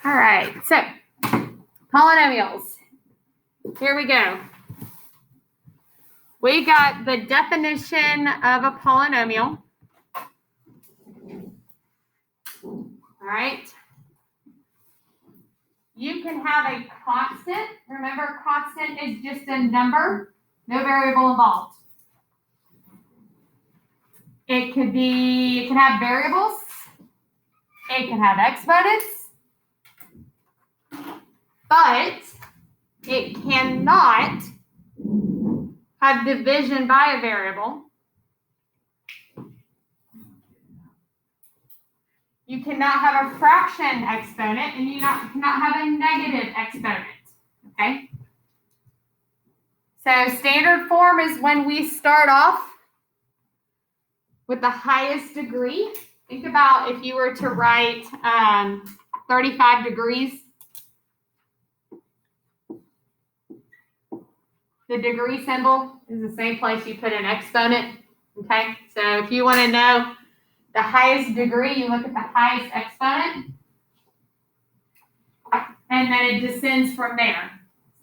All right, so polynomials. Here we go. We got the definition of a polynomial. All right. You can have a constant. Remember, constant is just a number, no variable involved. It can have variables. It can have exponents. But it cannot have division by a variable. You cannot have a fraction exponent, and you cannot have a negative exponent, okay? So standard form is when we start off with the highest degree. Think about if you were to write 35 degrees. The degree symbol is the same place you put an exponent, okay? So if you want to know the highest degree, you look at the highest exponent, and then it descends from there.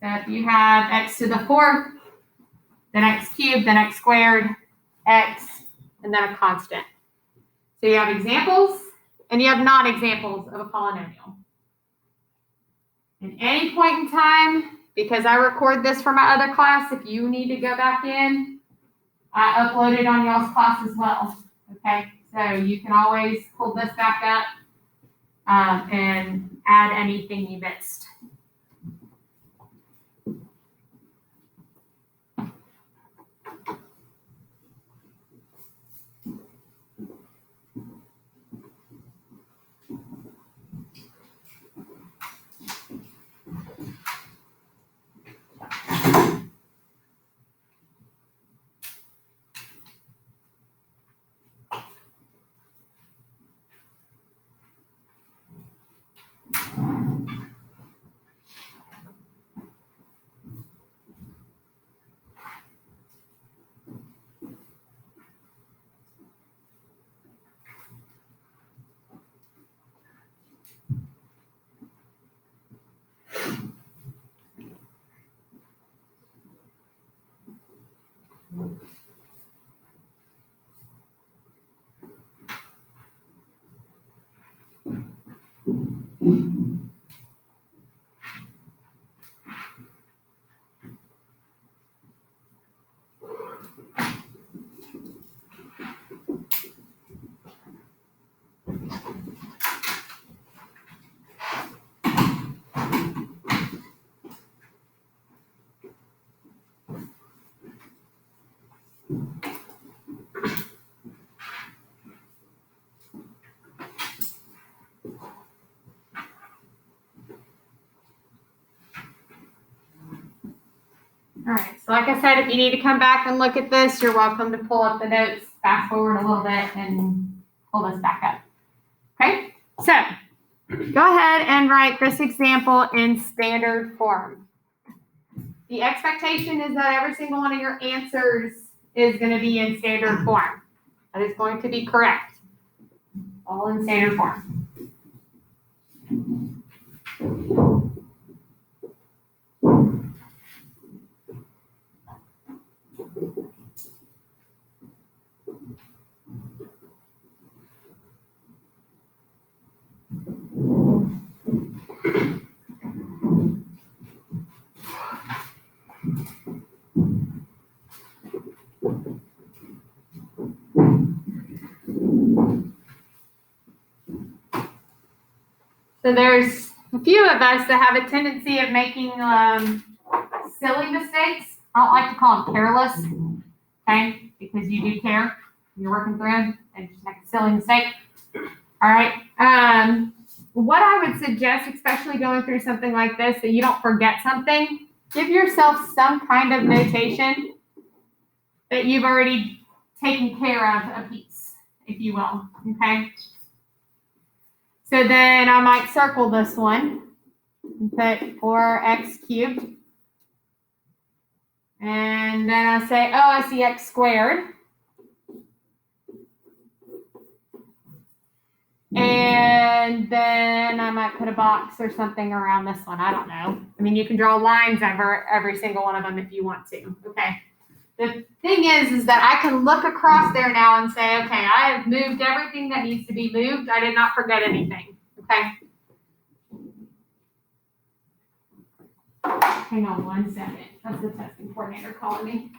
So if you have x to the fourth, then x cubed, then x squared, x, and then a constant. So you have examples, and you have non-examples of a polynomial. At any point in time, because I record this for my other class, if you need to go back in, I upload it on y'all's class as well, okay? So you can always pull this back up and add anything you missed. All right, so like I said, if you need to come back and look at this, you're welcome to pull up the notes, fast forward a little bit, and pull this back up. Okay, so go ahead and write this example in standard form. The expectation is that every single one of your answers is going to be in standard form. That is going to be correct. All in standard form. So there's a few of us that have a tendency of making silly mistakes. I don't like to call them careless, okay? Because you do care. You're working through them and just make a silly mistake. All right. What I would suggest, especially going through something like this, that you don't forget something, give yourself some kind of notation that you've already taken care of a piece, if you will, okay? So then I might circle this one and put 4x cubed. And then I say, oh, I see x squared. And then I might put a box or something around this one. I don't know. I mean, you can draw lines over every single one of them if you want to. Okay. The thing is that I can look across there now and say, okay, I have moved everything that needs to be moved. I did not forget anything. Okay. Hang on 1 second. That's the testing coordinator calling me.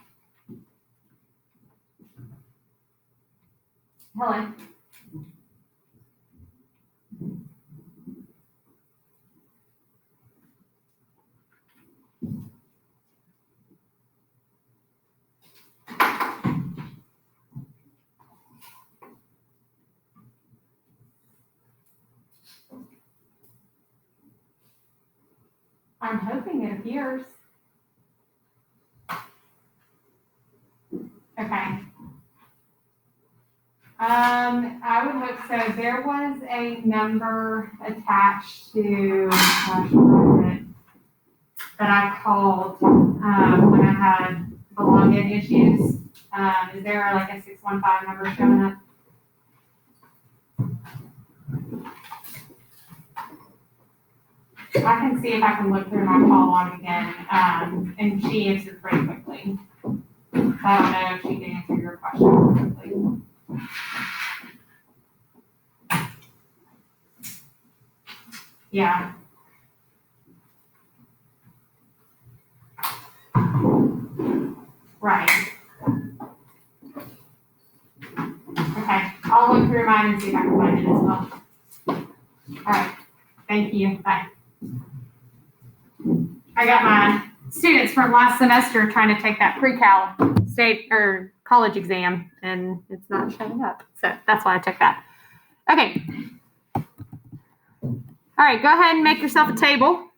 Helen. I'm hoping it appears. Okay. I would hope so. There was a number attached to, gosh, what was it, that I called when I had the login issues. Is there like a 615 number showing up? I can see if I can look through my call log again, and she answered pretty quickly. So I don't know if she can answer your question quickly. Yeah. Right. Okay, I'll look through mine and see if I can find it as well. All right, thank you, bye. I got my students from last semester trying to take that pre-cal state or college exam, and it's not showing up. So that's why I took that. Okay. All right, go ahead and make yourself a table.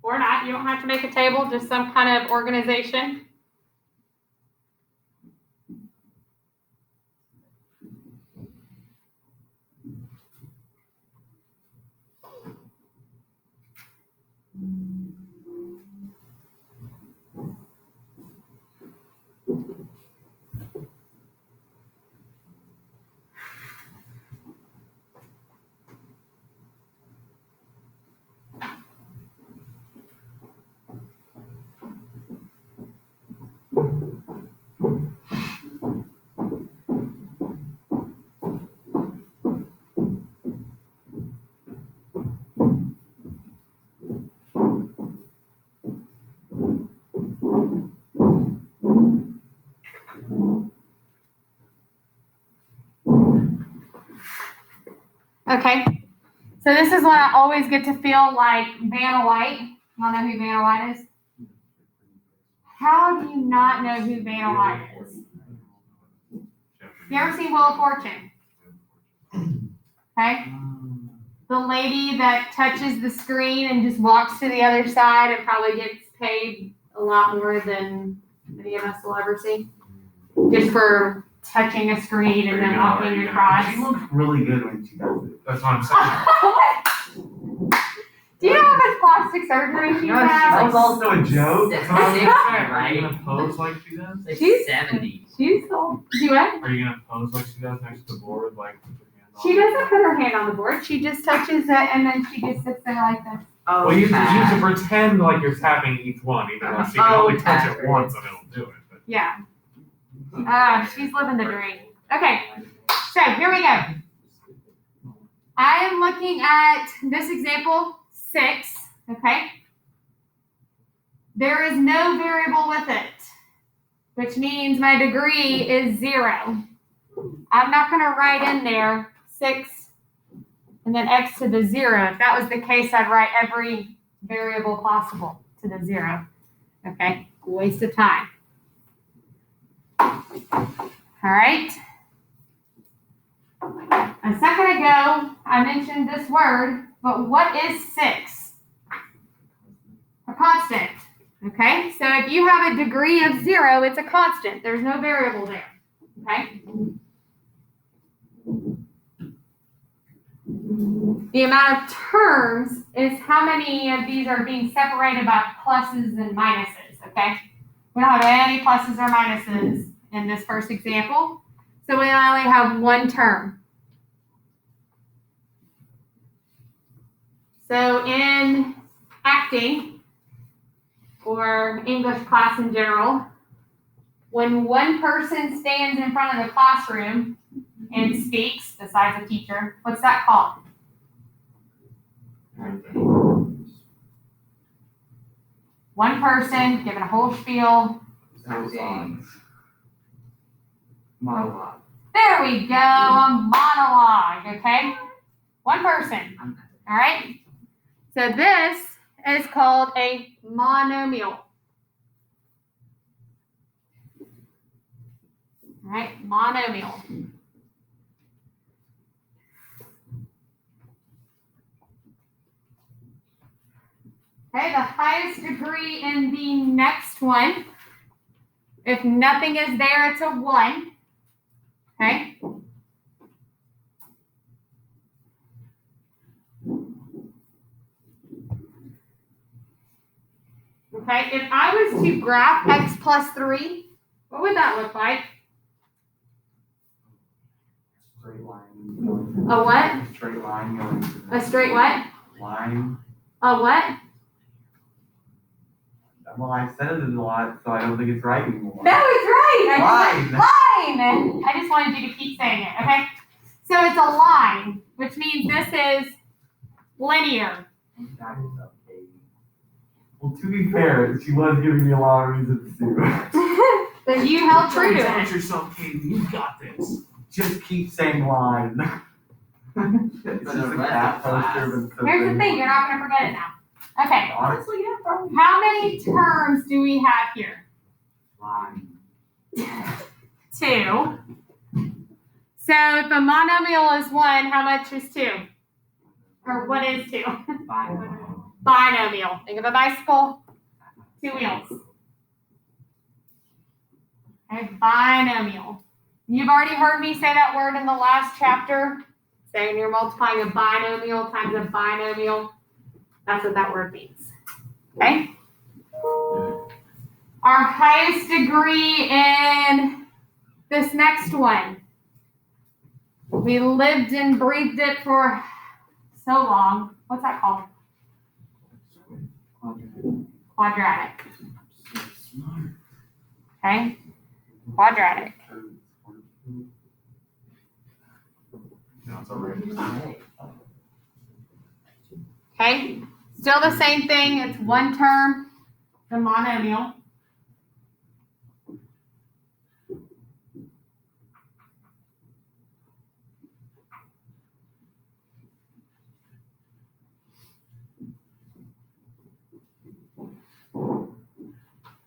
Or not, you don't have to make a table, just some kind of organization. Okay, so this is what I always get to feel like Vanna White. Y'all know who Vanna White is? How do you not know who Vanna White is? You ever seen Wheel of Fortune? Okay. The lady that touches the screen and just walks to the other side and probably gets paid a lot more than any of us will ever see. Just for touching a screen and then walking across. She looks really good when she does it. That's what I'm saying. Do you know how much plastic surgery she's had? That was also a joke. Right? Are you gonna pose like she does? Like She's 70. She's so. Do what? Are you gonna pose like she does next to the board, like with your hands on? She doesn't put her hand on the board. She just touches it and then she just sits there like this. Oh, Well, you should pretend like you're tapping each one, even though she can only touch it once and it'll do it. But. Yeah. She's living the dream. Okay, so here we go. I am looking at this example 6, okay? There is no variable with it, which means my degree is 0. I'm not going to write in there 6 and then x to the 0. If that was the case, I'd write every variable possible to the 0. Okay, waste of time. All right. A second ago, I mentioned this word, but what is 6? A constant. Okay, so if you have a degree of 0, it's a constant. There's no variable there. Okay. The amount of terms is how many of these are being separated by pluses and minuses. Okay. We don't have any pluses or minuses in this first example. So we only have one term. So in acting, or English class in general, when one person stands in front of the classroom and speaks, besides a teacher, what's that called? One person giving a whole spiel. Monologue. There we go, a monologue, okay? One person, all right? So this is called a monomial. All right, monomial. Okay, the highest degree in the next one, if nothing is there, it's a 1. Okay? Okay, if I was to graph x plus 3, what would that look like? Straight line. A what? Straight line going to the A straight what? line. A what? Well, I said it a lot, so I don't think it's right anymore. That was right. Line. Line. I just wanted you to keep saying it, okay? So it's a line, which means this is linear. That is okay. Well, to be fair, she was giving me a lot of reasons to. Then you held true to it. Protect yourself, Katie. You got this. Just keep saying line. It's just a cat poster. But Here's the thing, you're not going to forget it now. Okay, Honestly, yeah, probably. how many terms do we have here? Line. 2. So if a monomial is 1, how much is 2? Or what is 2? Binomial. Think of a bicycle, 2 wheels. Okay, binomial. You've already heard me say that word in the last chapter. Saying you're multiplying a binomial times a binomial. That's what that word means. Okay? Our highest degree in this next one. We lived and breathed it for so long. What's that called? Quadratic. So smart. Okay? Quadratic. No, it's alright. Okay? Still the same thing. It's one term, the monomial.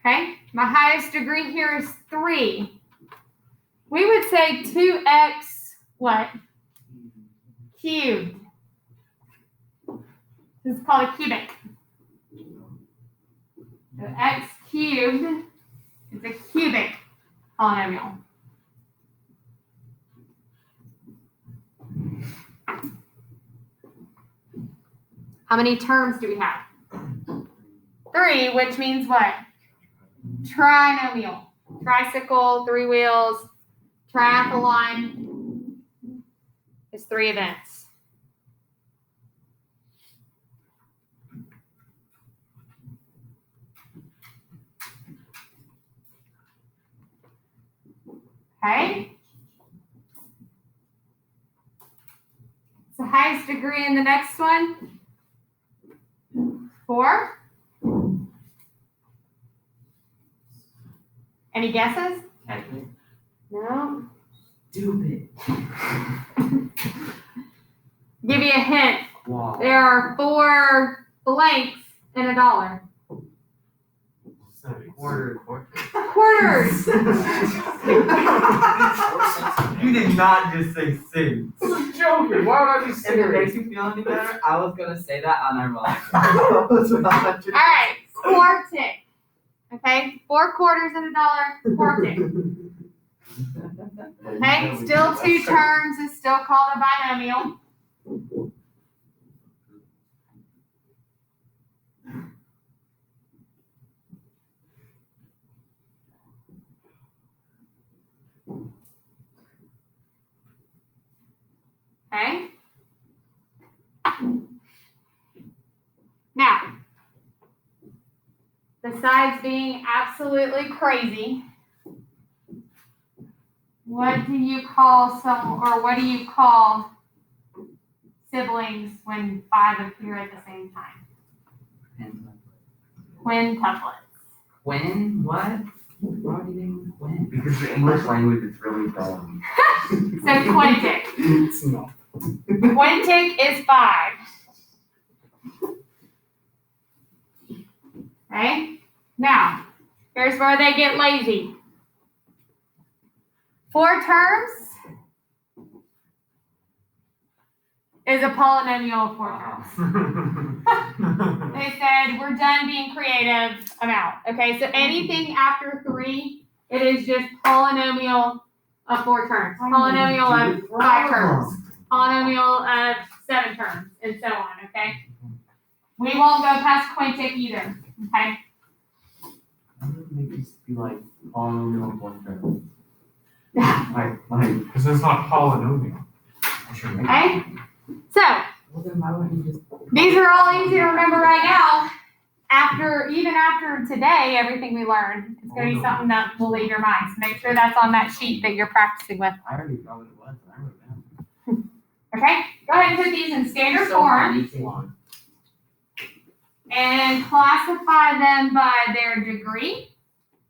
Okay? My highest degree here is 3. We would say 2x what? Cubed. This is called a cubic. So x cubed is a cubic polynomial. How many terms do we have? 3, which means what? Trinomial. Tricycle, 3 wheels, triathlon is 3 events. Okay? So highest degree in the next one? 4. Any guesses? No. Stupid. Give you a hint. Wow. There are 4 blanks in a dollar. Quarters. Quarters. You did not just say cents. I was joking. Why would I be If it serious? makes you feel any better, I was gonna say that unironically. All right, quartic. Okay, 4 quarters in a dollar, quartic. Okay, still 2 terms is still called a binomial. Okay. Now, besides being absolutely crazy, what do you call siblings when 5 appear at the same time? Quintuplets. When? What? Why are you doing when? Because the English language is really dumb. So quintic. It's not. Quintic is 5. Okay? Now, here's where they get lazy. 4 terms is a polynomial of 4 terms. They said, we're done being creative, I'm out. Okay, so anything after 3, it is just polynomial of 4 terms. Polynomial of 5 terms. Polynomial of 7 terms, and so on, okay? We won't go past quintic either, okay? Why don't they just be like polynomial of 1 term? Because it's not polynomial. Okay? So, Well, then why wouldn't you just? these are all easy to remember right now. Even after today, everything we learned, it's going to be something that will leave your mind. So make sure that's on that sheet that you're practicing with. I already forgot what it was, and I wrote it down. Okay? Go ahead and put these in standard So form funny, come on. and classify them by their degree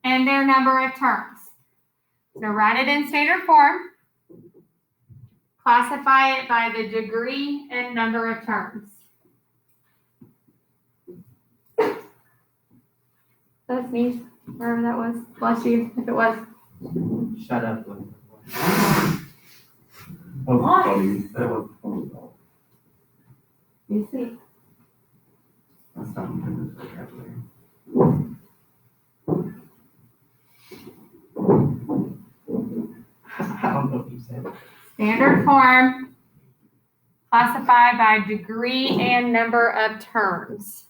and their number of terms. So write it in standard form. Classify it by the degree and number of terms. That sneeze, wherever that was. Bless you, if it was. Shut up. Lou. That was What? funny. That was funny. You see. That's not intended vocabulary. I don't know what you said. Standard form. Classify by degree and number of terms.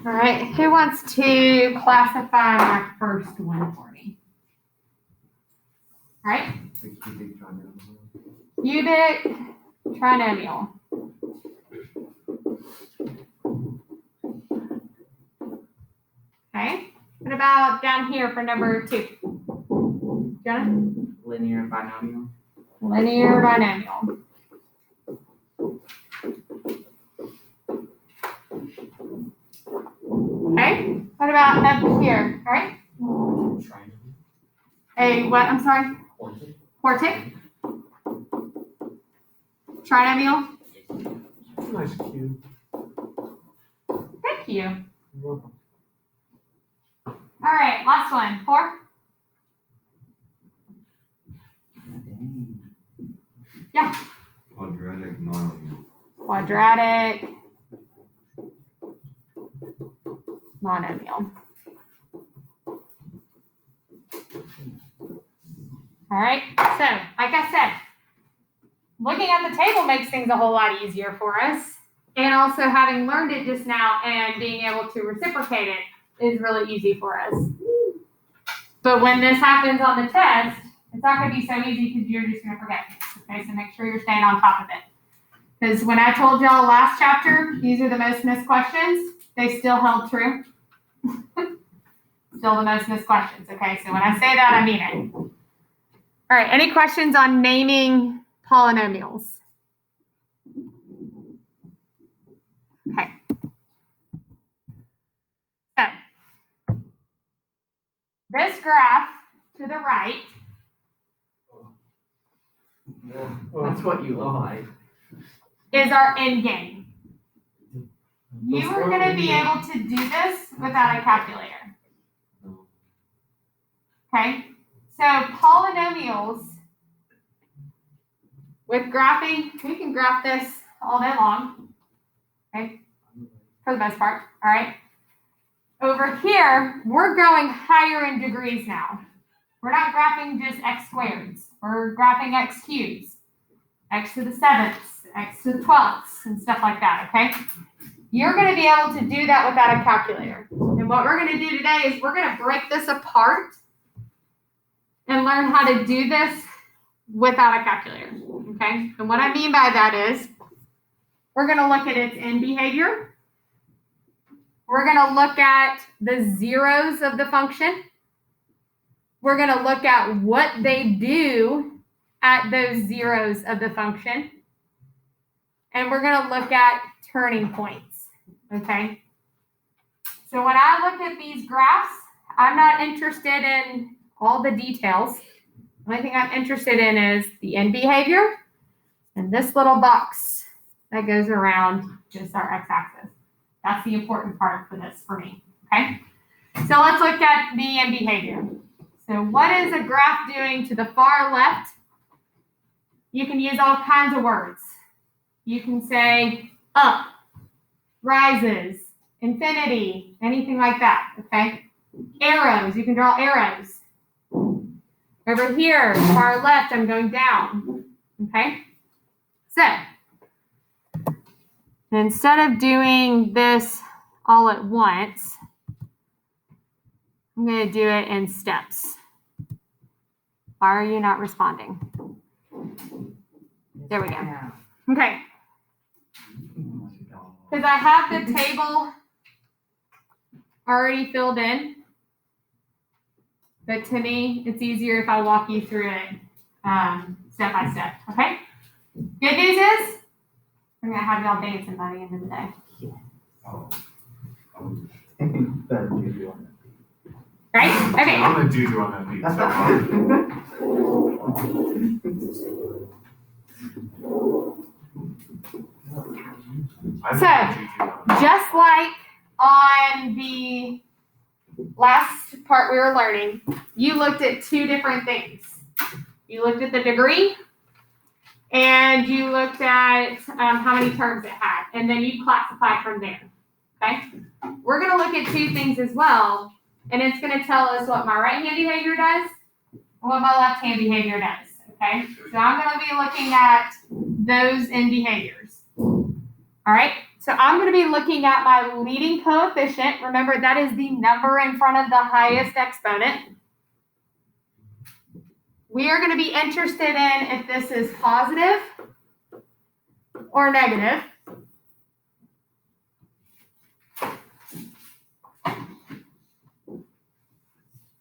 All right, who wants to classify my first one for me? All right, cubic trinomial. Okay, what about down here for number 2? Jonah? Linear binomial. Linear binomial. Okay, what about up here, all right? A what, I'm sorry? Quartic? Trinomial? That's a nice cube. Thank you. You're welcome. All right, last one, 4? Dang. Quadratic monomial. Quadratic monomial. All right, so like I said, looking at the table makes things a whole lot easier for us. And also having learned it just now and being able to reciprocate it is really easy for us. But when this happens on the test, it's not going to be so easy because you're just going to forget things. Okay, so make sure you're staying on top of it. Because when I told y'all last chapter, these are the most missed questions, they still held true. Still the most missed questions. Okay, so when I say that, I mean it. All right, any questions on naming polynomials? Okay. So, this graph to the right That's what you like. is our end game. You are going to be able to do this without a calculator. Okay? So, polynomials with graphing, we can graph this all day long. Okay? For the most part. All right? Over here, we're going higher in degrees now. We're not graphing just x squareds. We're graphing x cubes, x to the 7ths, x to the 12ths, and stuff like that, okay? You're going to be able to do that without a calculator. And what we're going to do today is we're going to break this apart and learn how to do this without a calculator, okay? And what I mean by that is we're going to look at its end behavior. We're going to look at the zeros of the function. We're going to look at what they do at those zeros of the function. And we're going to look at turning points, okay? So when I look at these graphs, I'm not interested in all the details. The only thing I'm interested in is the end behavior and this little box that goes around just our x-axis. That's the important part for this for me, okay? So let's look at the end behavior. So what is a graph doing to the far left? You can use all kinds of words. You can say up, rises, infinity, anything like that, okay? Arrows, you can draw arrows. Over here, far left, I'm going down, okay? So, instead of doing this all at once, I'm going to do it in steps. Why are you not responding? There we go. Okay. Because I have the table already filled in. But to me, it's easier if I walk you through it step by step. Okay? Good news is, we're going to have y'all dancing by the end of the day. Better do you on Right? Okay. I'm gonna do you on that beat so hard. Just like on the last part we were learning, you looked at two different things. You looked at the degree, and you looked at how many terms it had, and then you classified from there. Okay? We're going to look at two things as well, and it's going to tell us what my right-hand behavior does and what my left-hand behavior does. Okay? So I'm going to be looking at those in behaviors. All right? So I'm going to be looking at my leading coefficient. Remember, that is the number in front of the highest exponent. We are going to be interested in if this is positive or negative.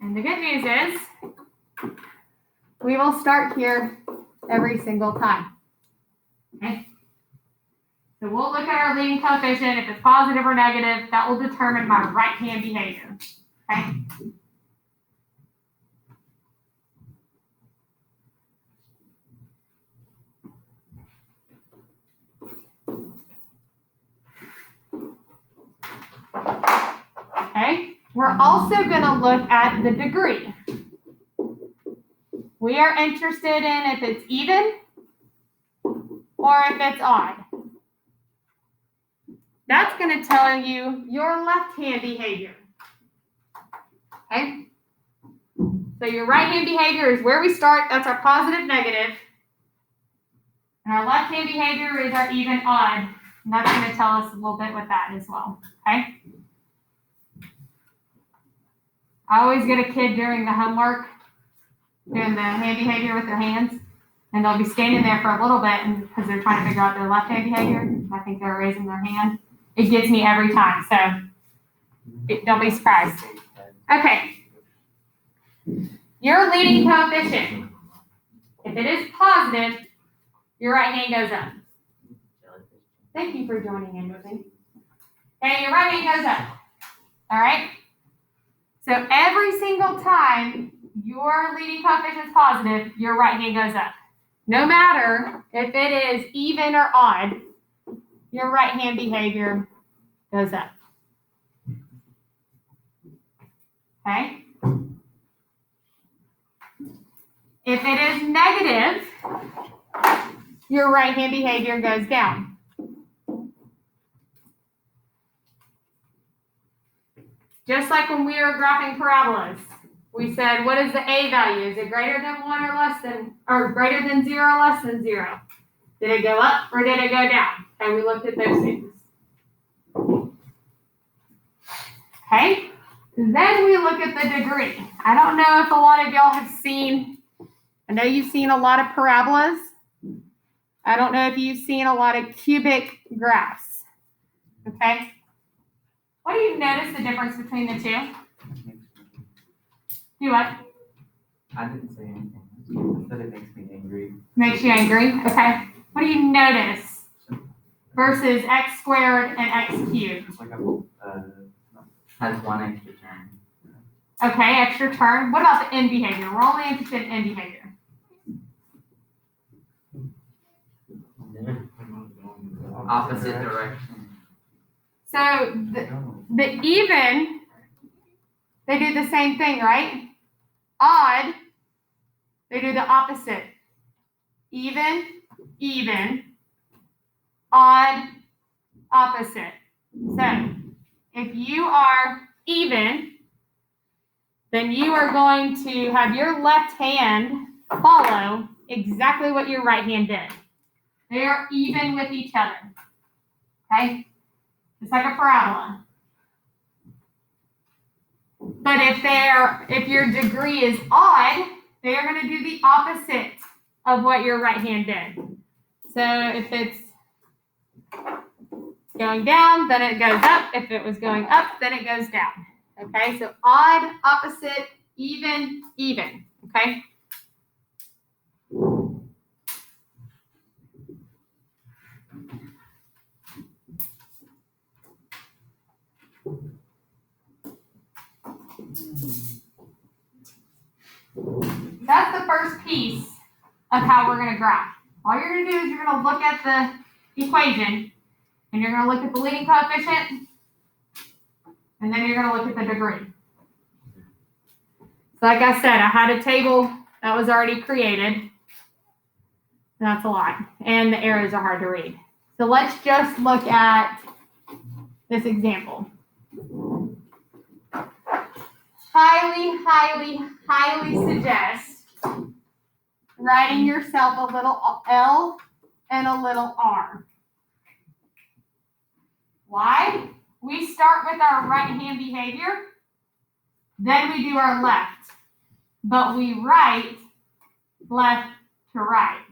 And the good news is we will start here every single time. Okay? So we'll look at our leading coefficient. If it's positive or negative, that will determine my right-hand behavior. Okay? Okay? We're also going to look at the degree. We are interested in if it's even or if it's odd. That's going to tell you your left-hand behavior. Okay? So your right hand behavior is where we start. That's our positive, negative. And our left hand behavior is our even, odd. And that's going to tell us a little bit with that as well. Okay? I always get a kid during the homework doing the hand behavior with their hands. And they'll be standing there for a little bit and because they're trying to figure out their left hand behavior. I think they're raising their hand. It gets me every time. So don't be surprised. Okay. Your leading coefficient. If it is positive, your right hand goes up. Thank you for joining in with me. Okay, your right hand goes up. All right? So every single time your leading coefficient is positive, your right hand goes up. No matter if it is even or odd, your right hand behavior goes up. Okay? If it is negative, your right hand behavior goes down. Just like when we were graphing parabolas, we said, what is the A value? Is it greater than 1 or less than, or greater than 0 or less than 0? Did it go up or did it go down? Okay, we looked at those things. Okay, then we look at the degree. I don't know if a lot of y'all have seen, I know you've seen a lot of parabolas. I don't know if you've seen a lot of cubic graphs. Okay, what do you notice the difference between the two? Do what? I didn't say anything. I said it makes me angry. Makes you angry? Okay. What do you notice versus x squared and x cubed? It's like has one extra turn. Okay, extra turn. What about the end behavior? We're only interested in end behavior. Opposite direction. So the even, they do the same thing, right? Odd, they do the opposite. Even, even, odd, opposite. So if you are even, then you are going to have your left hand follow exactly what your right hand did. They are even with each other. Okay? It's like a parabola. But if your degree is odd, they are going to do the opposite of what your right hand did. So if it's going down, then it goes up. If it was going up, then it goes down. Okay, so odd, opposite, even, even. Okay? That's the first piece of how we're going to graph. All you're going to do is you're going to look at the equation, and you're going to look at the leading coefficient, and then you're going to look at the degree. So like I said, I had a table that was already created. That's a lot, and the arrows are hard to read. So let's just look at this example. Highly suggest writing yourself a little L and a little R. Why? We start with our right hand behavior, then we do our left, but we write left to right.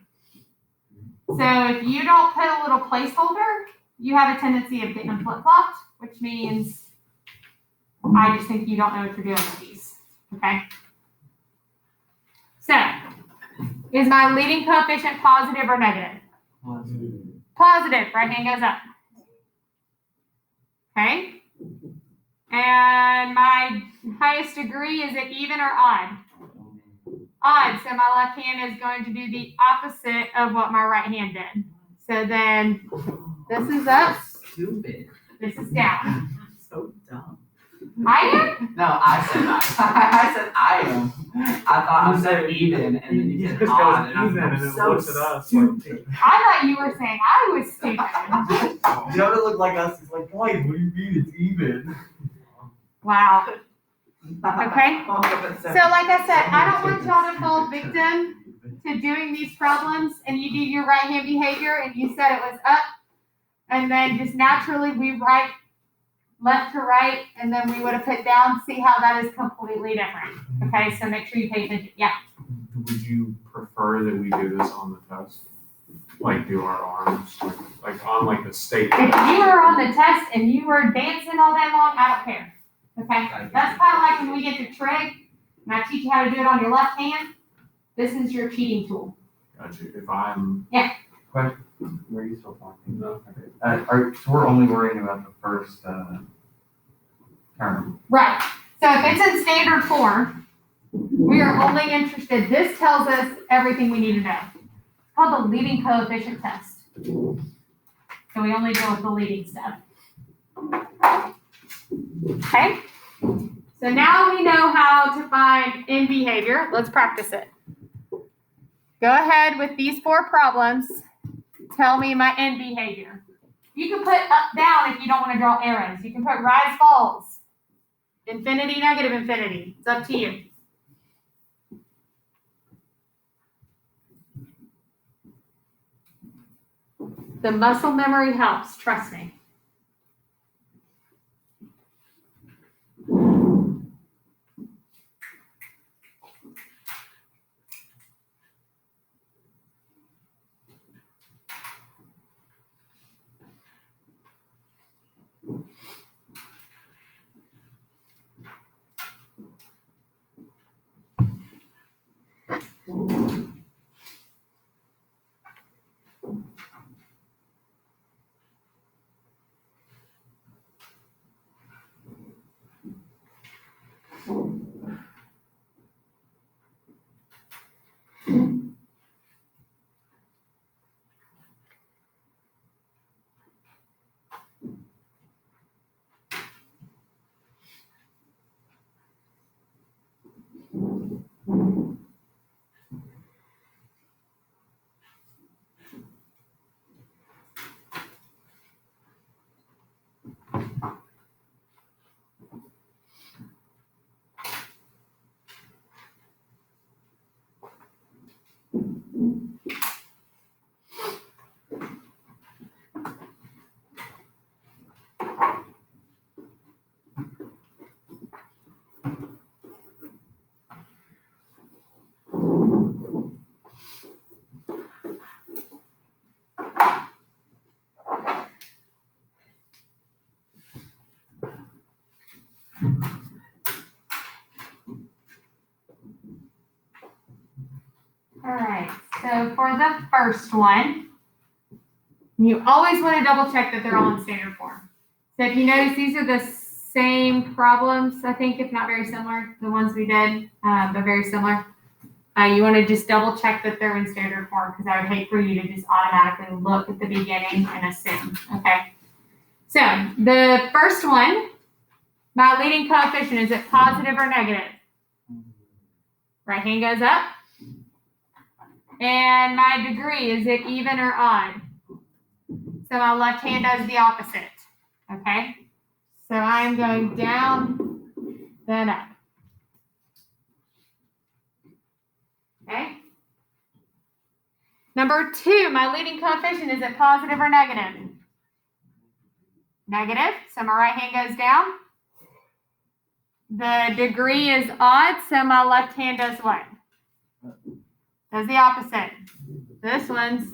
So if you don't put a little placeholder, you have a tendency of getting flip-flopped, which means I just think you don't know what you're doing with these, okay? So, is my leading coefficient positive or negative? Positive, right hand goes up. Okay? And my highest degree, is it even or odd? Odd, so my left hand is going to do the opposite of what my right hand did. So then, this is up, Stupid. this is down. So dumb. I am? No, I said that. I said I am. I thought I said even, and then you said just odd, goes and I'm even, and then so looks at us stupid. I thought you were saying I was stupid. Jonah looked like us. He's like, boy, what do you mean it's even? Wow. Okay. So like I said, I don't want y'all to fall victim to doing these problems and you do your right hand behavior and you said it was up and then just naturally we write left to right and then we would have put down. See how that is completely different. Okay, so make sure you pay attention. Yeah. Would you prefer that we do this on the test? Like do our arms, like on like the state If test? you were on the test and you were dancing all day long, I don't care. Okay? That's kind of like when we get to trig and I teach you how to do it on your left hand. This is your cheating tool. Got you. If I'm Were you still talking? no. So we're only worrying about the first term. Right. So if it's in standard form, we are only interested. This tells us everything we need to know. It's called the leading coefficient test. So we only deal with the leading stuff. Okay. So now we know how to find end behavior. Let's practice it. Go ahead with these 4 problems. Tell me my end behavior. You can put up, down if you don't want to draw arrows. You can put rise, falls. Infinity, negative infinity. It's up to you. The muscle memory helps, trust me. All right, so for the first one, you always want to double check that they're all in standard form. So if you notice, these are the same problems, I think, if not very similar, the ones we did, but very similar. You want to just double check that they're in standard form because I would hate for you to just automatically look at the beginning and assume, okay? So the first one, my leading coefficient, is it positive or negative? Right hand goes up. And my degree, is it even or odd? So my left hand does the opposite, okay? So I'm going down, then up. Okay? Number 2, my leading coefficient, is it positive or negative? Negative, so my right hand goes down. The degree is odd, so my left hand does what? Does the opposite. This one's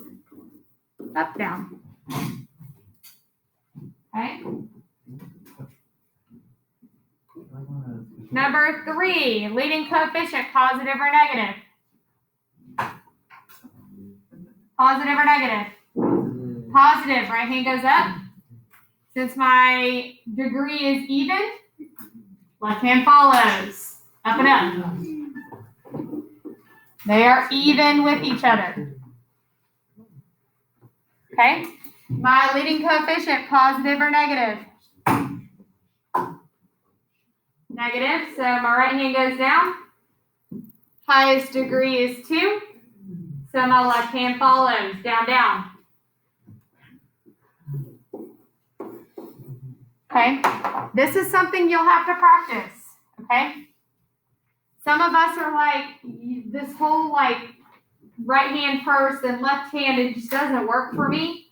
up, down. Okay? Number 3, leading coefficient, positive or negative? Positive or negative? Positive, right hand goes up. Since my degree is even, left hand follows. Up and up. They are even with each other. Okay? My leading coefficient, positive or negative? Negative, so my right hand goes down. Highest degree is 2. So my left hand follows, down, down. Okay, this is something you'll have to practice. okay? Some of us are like, this whole like right hand first and left hand, it just doesn't work for me.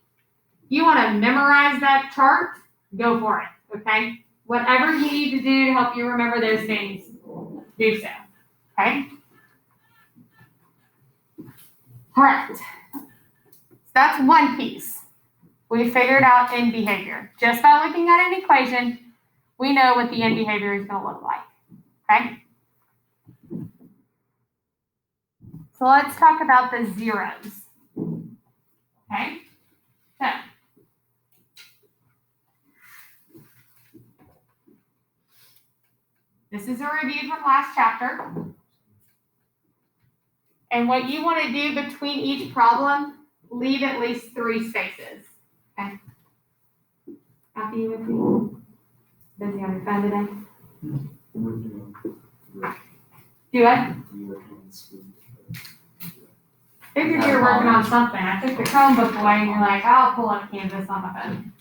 You want to memorize that chart, go for it, okay? Whatever you need to do to help you remember those things, do so, okay? All right, so that's one piece. We figured out end behavior. Just by looking at an equation, we know what the end behavior is going to look like, okay? So let's talk about the zeros, okay? So, this is a review from last chapter. And what you want to do between each problem, leave at least 3 spaces, okay? Happy with me? Busy on your phone today? Do it. Figured you were working on something. I took the Chromebook away and you're like, I'll pull up Canvas on my phone.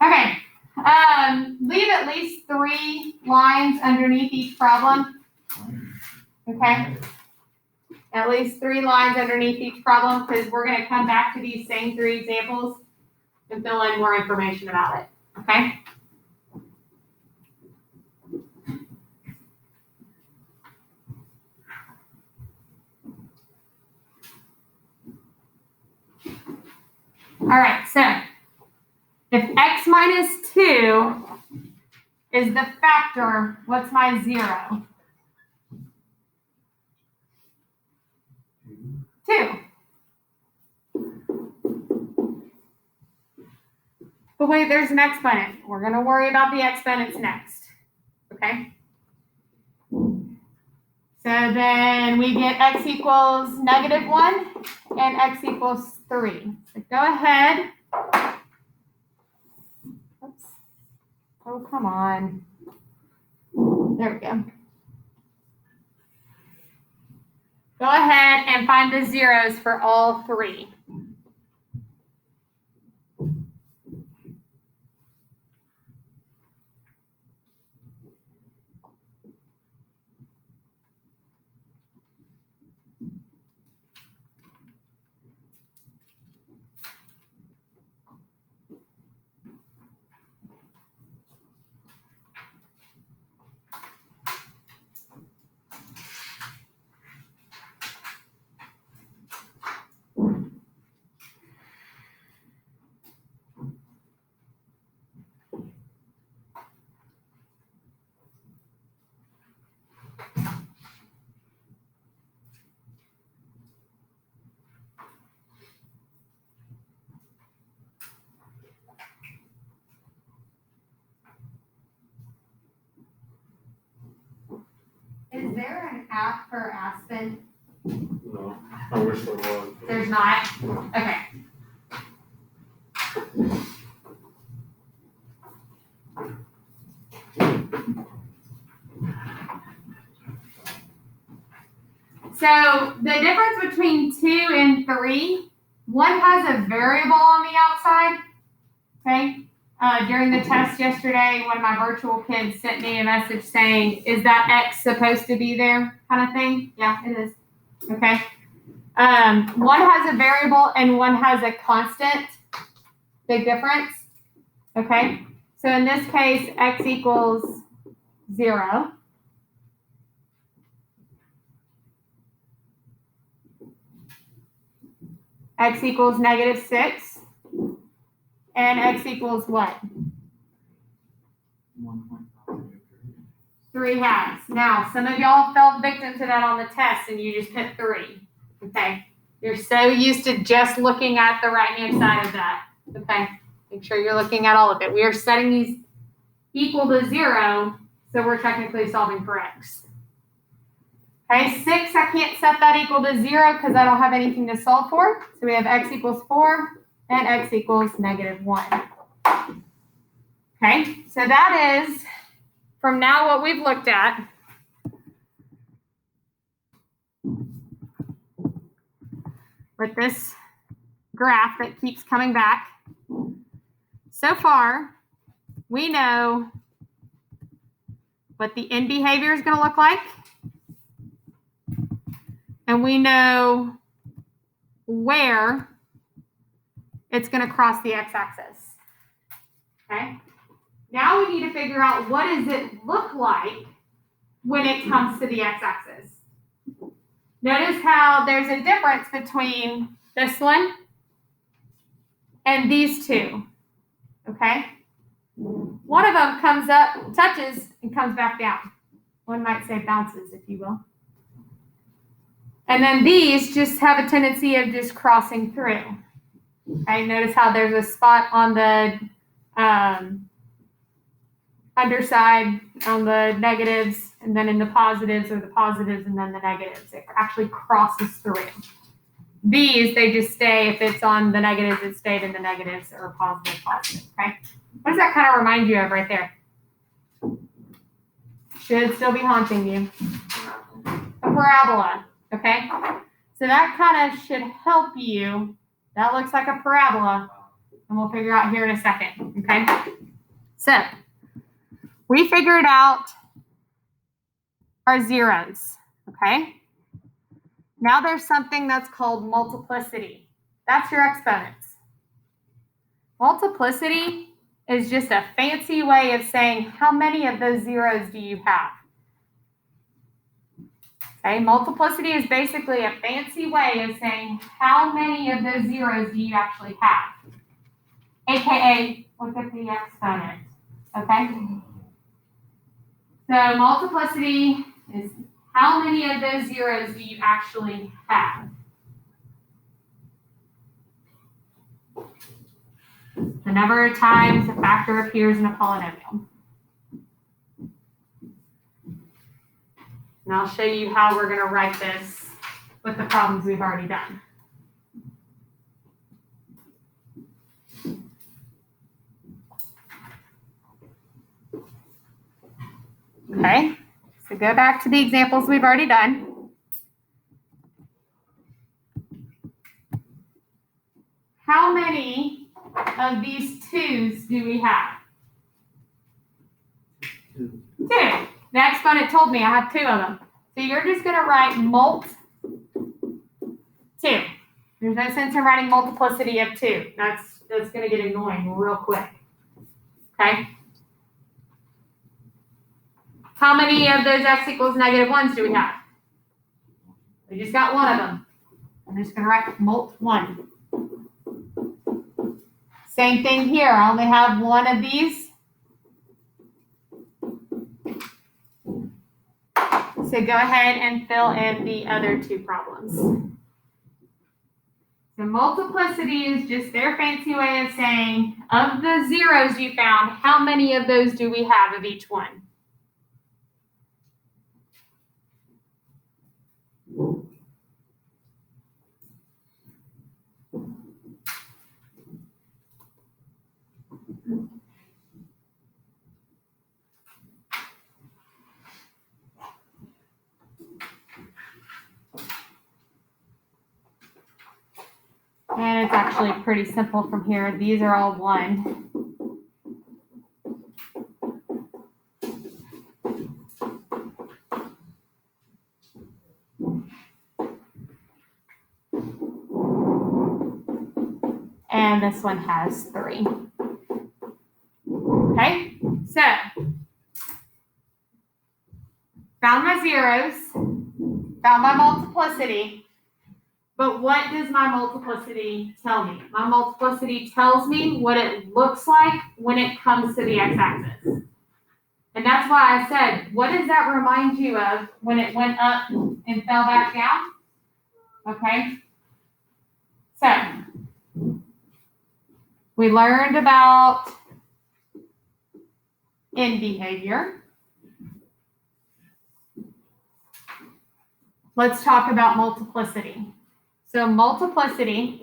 Okay. Leave at least 3 lines underneath each problem. Okay. At least 3 lines underneath each problem because we're going to come back to these same 3 examples and fill in more information about it. Okay. All right, so if x minus 2 is the factor, what's my 0? 2. But wait, there's an exponent. We're going to worry about the exponents next, okay? So then we get x equals -1 and x equals 3. So go ahead. Oops. Oh, come on. There we go. Go ahead and find the zeros for all 3. Is there an app for Aspen? No, I wish there was. There's not? Okay. So the difference between 2 and 3, one has a variable on the outside, okay? During the test yesterday, one of my virtual kids sent me a message saying, is that X supposed to be there, kind of thing? Yeah, it is. Okay. One has a variable and one has a constant. Big difference. Okay. So in this case, X equals 0. X equals -6. And X equals what? 3/2. Now, some of y'all fell victim to that on the test and you just put 3. Okay. You're so used to just looking at the right-hand side of that. Okay. Make sure you're looking at all of it. We are setting these equal to 0, so we're technically solving for X. Okay, 6, I can't set that equal to 0 because I don't have anything to solve for. So we have X equals 4 and X equals -1. Okay, so that is, from now what we've looked at. With this graph that keeps coming back. So far, we know what the end behavior is going to look like. And we know where it's going to cross the x-axis. Okay? Now we need to figure out what does it look like when it comes to the x-axis. Notice how there's a difference between this one and these two. Okay? One of them comes up, touches, and comes back down. One might say bounces, if you will. And then these just have a tendency of just crossing through. Okay, notice how there's a spot on the underside on the negatives, and then in the positives or the positives and then the negatives. It actually crosses through. These, they just stay, if it's on the negatives, it stayed in the negatives or positive, okay? What does that kind of remind you of right there? Should still be haunting you. A parabola, okay? So that kind of should help you. That looks like a parabola, and we'll figure out here in a second, okay? So, we figured out our zeros, okay? Now there's something that's called multiplicity. That's your exponents. Multiplicity is just a fancy way of saying how many of those zeros do you have. Okay, multiplicity is basically a fancy way of saying how many of those zeros do you actually have. AKA, look at the exponent, okay? So multiplicity is how many of those zeros do you actually have? The number of times a factor appears in a polynomial. And I'll show you how we're going to write this with the problems we've already done. Okay, so go back to the examples we've already done. How many of these 2's do we have? 2. The exponent told me I have 2 of them. So you're just going to write mult 2. There's no sense in writing multiplicity of 2. That's going to get annoying real quick. Okay? How many of those x equals negative 1's do we have? We just got one of them. I'm just going to write mult 1. Same thing here. I only have one of these. So go ahead and fill in the other 2 problems. So multiplicity is just their fancy way of saying, of the zeros you found, how many of those do we have of each one? And it's actually pretty simple from here. These are all 1. And this one has 3. Okay, so found my zeros, found my multiplicity. But what does my multiplicity tell me? My multiplicity tells me what it looks like when it comes to the x-axis. And that's why I said, what does that remind you of when it went up and fell back down? Okay. So, we learned about end behavior. Let's talk about multiplicity. So multiplicity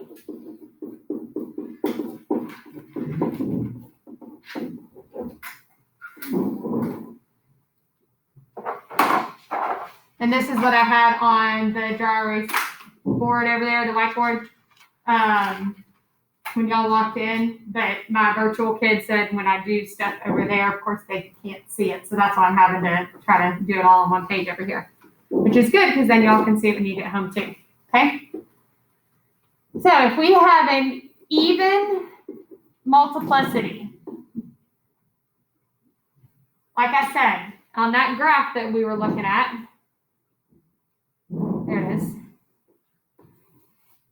and this is what I had on the dry erase board over there, the whiteboard. when y'all walked in, but my virtual kid said when I do stuff over there, of course they can't see it. So that's why I'm having to try to do it all on one page over here, which is good because then y'all can see it when you get home too. Okay. So if we have an even multiplicity, like I said, on that graph that we were looking at, there it is.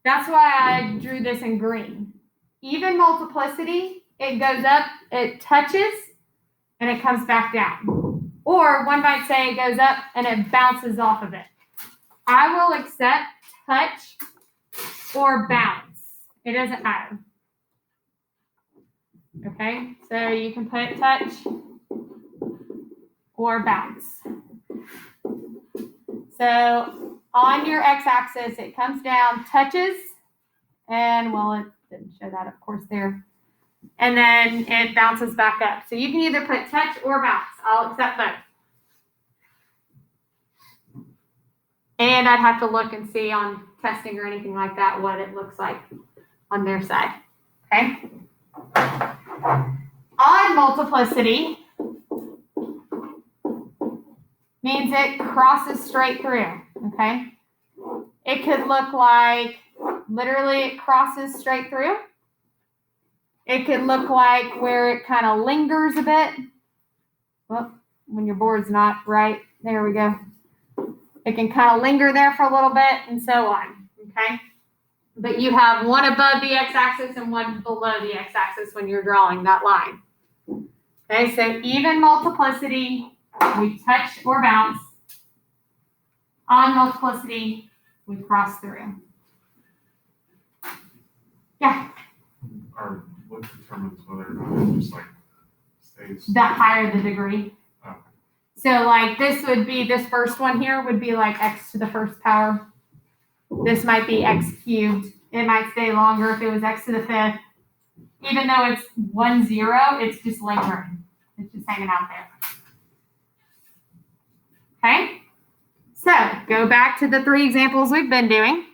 That's why I drew this in green. Even multiplicity, it goes up, it touches, and it comes back down. Or one might say it goes up and it bounces off of it. I will accept touch or bounce. It doesn't matter. Okay, so you can put touch or bounce. So on your x-axis, it comes down, touches, and well, it didn't show that, of course, there. And then it bounces back up. So you can either put touch or bounce. I'll accept both. And I'd have to look and see on testing or anything like that what it looks like on their side. Okay? Odd multiplicity means it crosses straight through. Okay? It could look like literally it crosses straight through. It could look like where it kind of lingers a bit. Well, when your board's not right, there we go. It can kind of linger there for a little bit and so on, okay? But you have one above the x-axis and one below the x-axis when you're drawing that line. Okay, so even multiplicity, we touch or bounce. On multiplicity, we cross through. Yeah? Or what determines whether or not it just like stays? The higher the degree. Okay. So like this would be, this first one here would be like x to the first power. This might be x cubed. It might stay longer if it was x to the fifth. Even though it's 1, 0, it's just lingering. It's just hanging out there. Okay? So go back to the 3 examples we've been doing.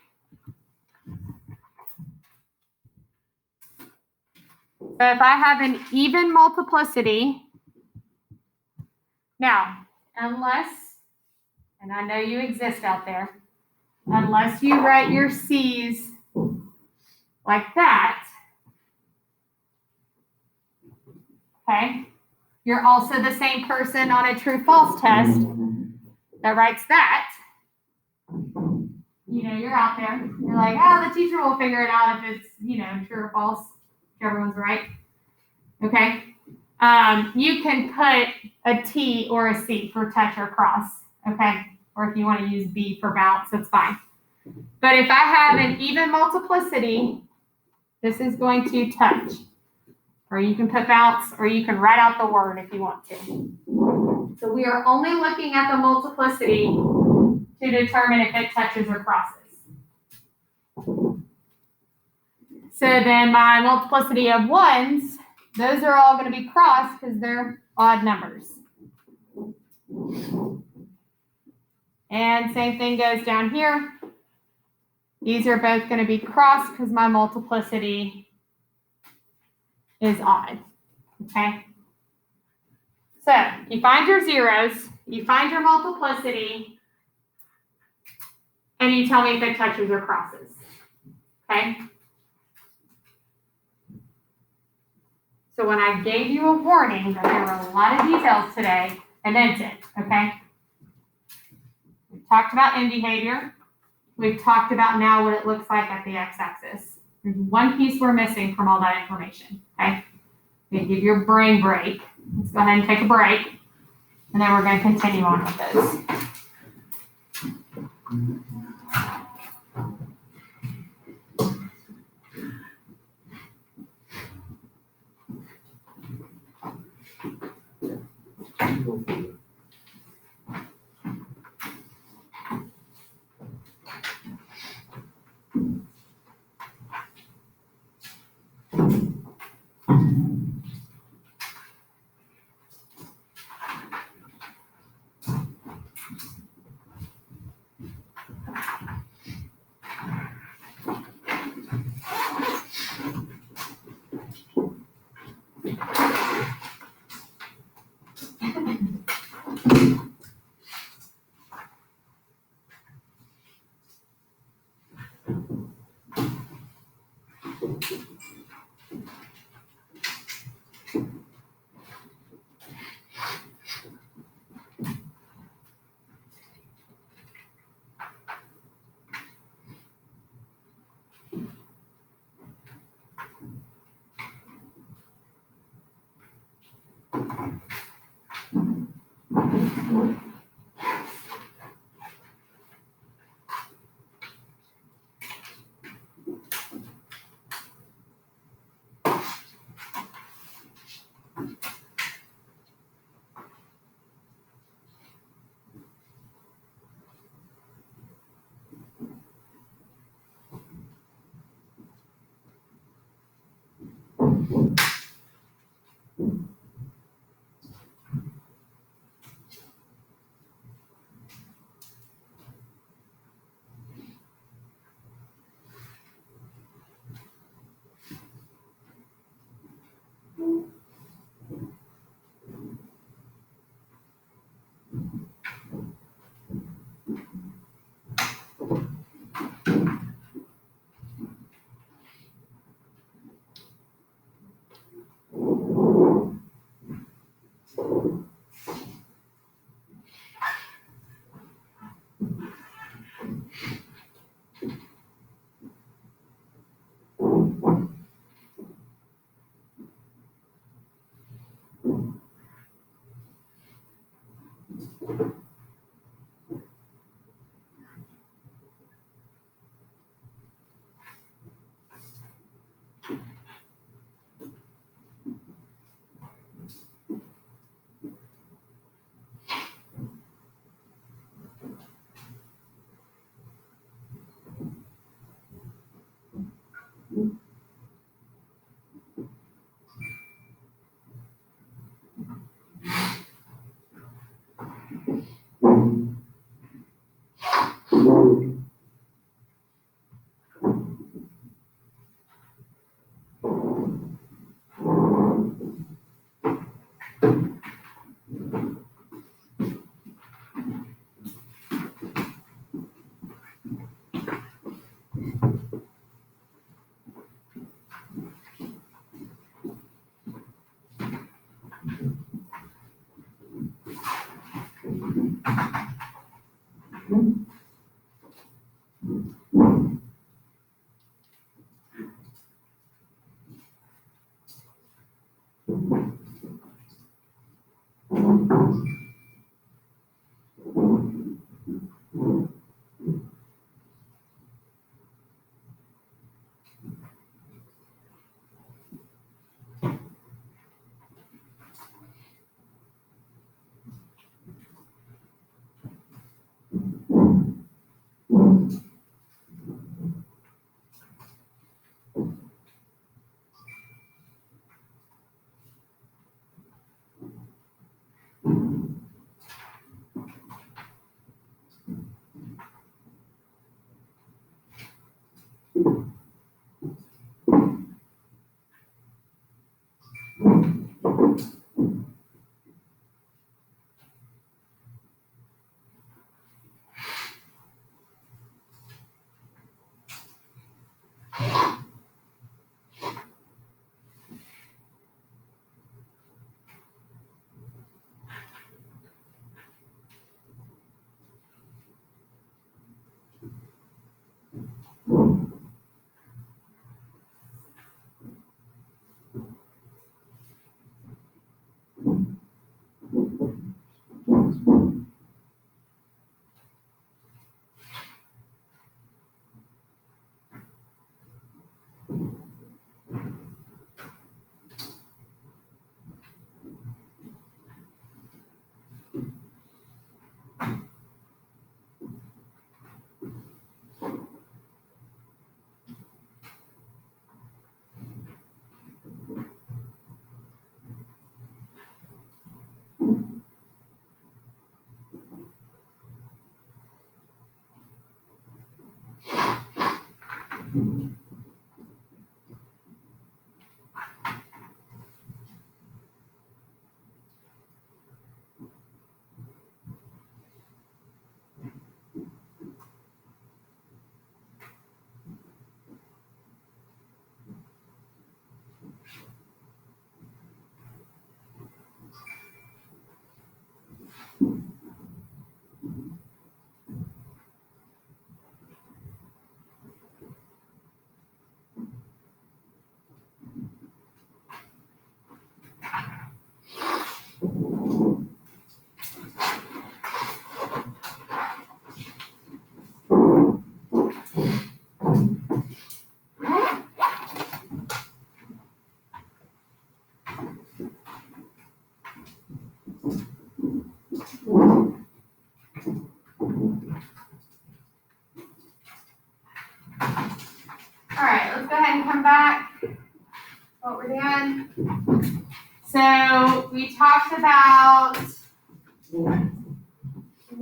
So if I have an even multiplicity, now, unless, and I know you exist out there, unless you write your C's like that, okay, you're also the same person on a true-false test that writes that. You know, you're out there. You're like, oh, the teacher will figure it out if it's, you know, true or false, if everyone's right. Okay. You can put a T or a C for touch or cross. Okay. Or if you want to use B for bounce, that's fine. But if I have an even multiplicity, this is going to touch. Or you can put bounce, or you can write out the word if you want to. So we are only looking at the multiplicity to determine if it touches or crosses. So then my multiplicity of 1s, those are all going to be crossed because they're odd numbers. And same thing goes down here. These are both going to be crossed because my multiplicity is odd. Okay? So you find your zeros, you find your multiplicity, and you tell me if it touches or crosses. Okay? So when I gave you a warning that there were a lot of details today, I meant it, okay? We've talked about end behavior. We've talked about now what it looks like at the x-axis. There's one piece we're missing from all that information, okay? I'm going to give you a brain break. Let's go ahead and take a break, and then we're going to continue on with this.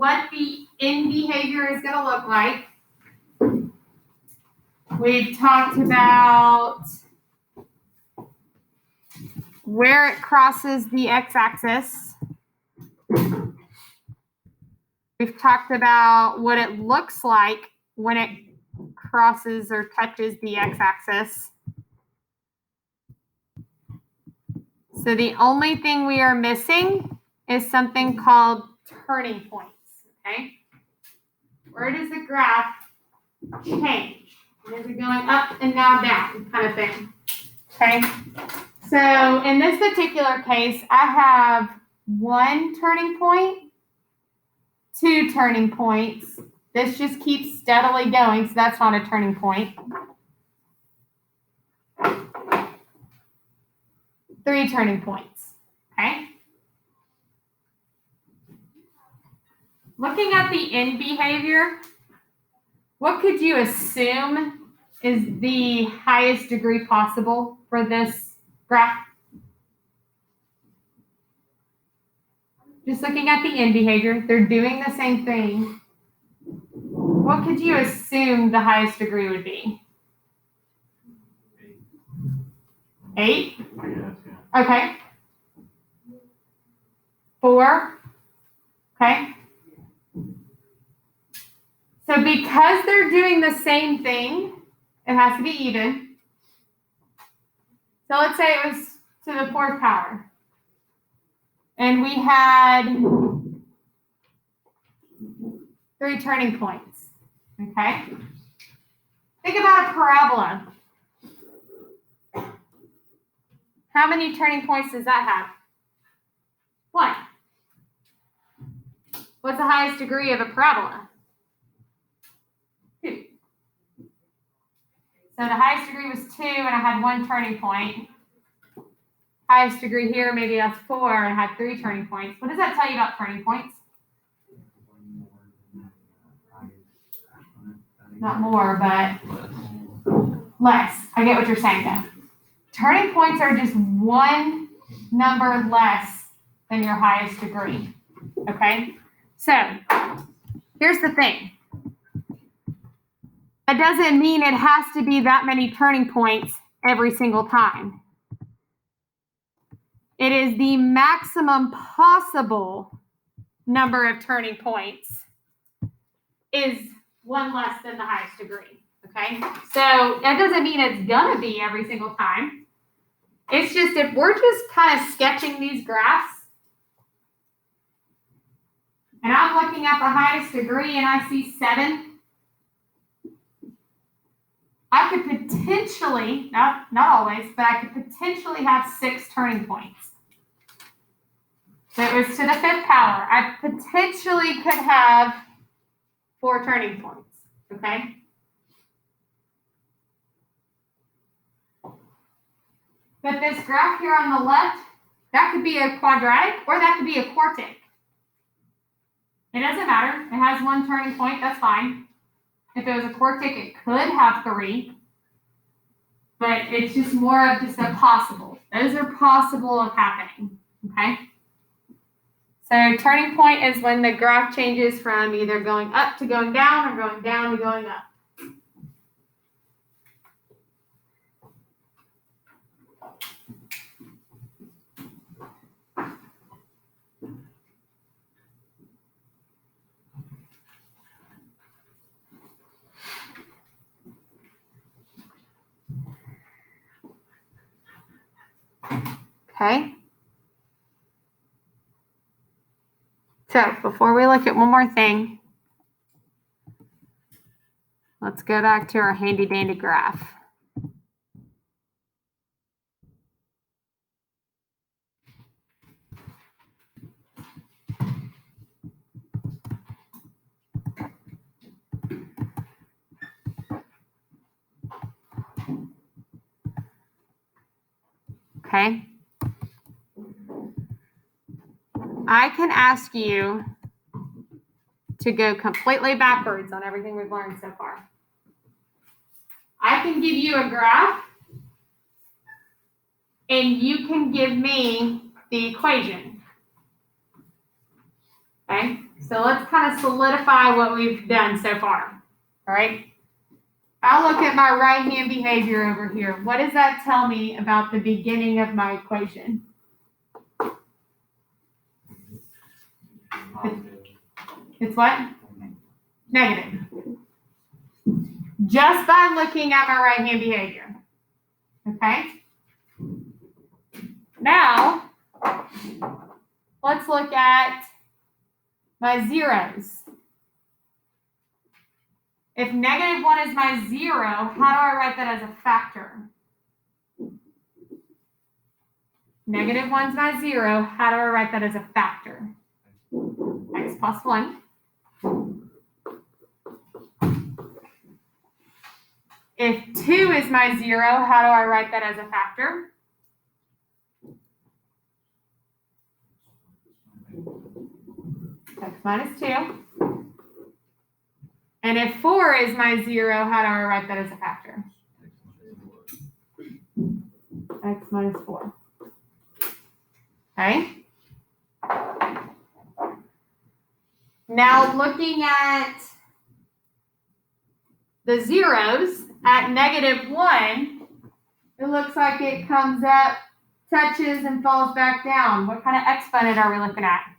what the end behavior is going to look like. We've talked about where it crosses the x-axis. We've talked about what it looks like when it crosses or touches the x-axis. So the only thing we are missing is something called turning points, okay? Where does the graph change? Is it going up and now down kind of thing, okay? So in this particular case, I have 1 turning point, 2 turning points. This just keeps steadily going, so that's not a turning point. 3 turning points, okay? Looking at the end behavior, what could you assume is the highest degree possible for this graph? Just looking at the end behavior, they're doing the same thing. What could you assume the highest degree would be? 8? I guess, yeah. Okay. 4? Okay. So because they're doing the same thing, it has to be even. So let's say it was to the 4th power. And we had 3 turning points, okay? Think about a parabola. How many turning points does that have? 1. What's the highest degree of a parabola? 2. So the highest degree was 2, and I had 1 turning point. Highest degree here, maybe that's 4, and I had 3 turning points. What does that tell you about turning points? Not more, but less. I get what you're saying though. Turning points are just 1 number less than your highest degree. Okay? So, here's the thing. That doesn't mean it has to be that many turning points every single time. It is the maximum possible number of turning points is 1 less than the highest degree, okay? So that doesn't mean it's gonna be every single time. It's just if we're just kind of sketching these graphs, and I'm looking at the highest degree and I see 7, I could potentially, not always, but I could potentially have 6 turning points. So it was to the 5th power. I potentially could have 4 turning points, okay? But this graph here on the left, that could be a quadratic or that could be a quartic. It doesn't matter. It has 1 turning point, that's fine. If it was a quartic, it could have 3. But it's just more of just a possible. Those are possible of happening, okay? So turning point is when the graph changes from either going up to going down or going down to going up. Okay. So before we look at one more thing, let's go back to our handy dandy graph. Okay. I can ask you to go completely backwards on everything we've learned so far. I can give you a graph, and you can give me the equation. Okay, so So let's kind of solidify what we've done so far. All right. I'll look at my right-hand behavior over here. What does that tell me about the beginning of my equation? It's what? Negative. Just by looking at my right-hand behavior. Okay? Now, let's look at my zeros. If -1 is my 0, how do I write that as a factor? -1 is my 0. How do I write that as a factor? X plus 1. If 2 is my 0, how do I write that as a factor? X minus 2. And if 4 is my 0, how do I write that as a factor? X minus 4. Okay? Now looking at the zeros at -1, it looks like it comes up, touches, and falls back down. What kind of exponent are we looking at?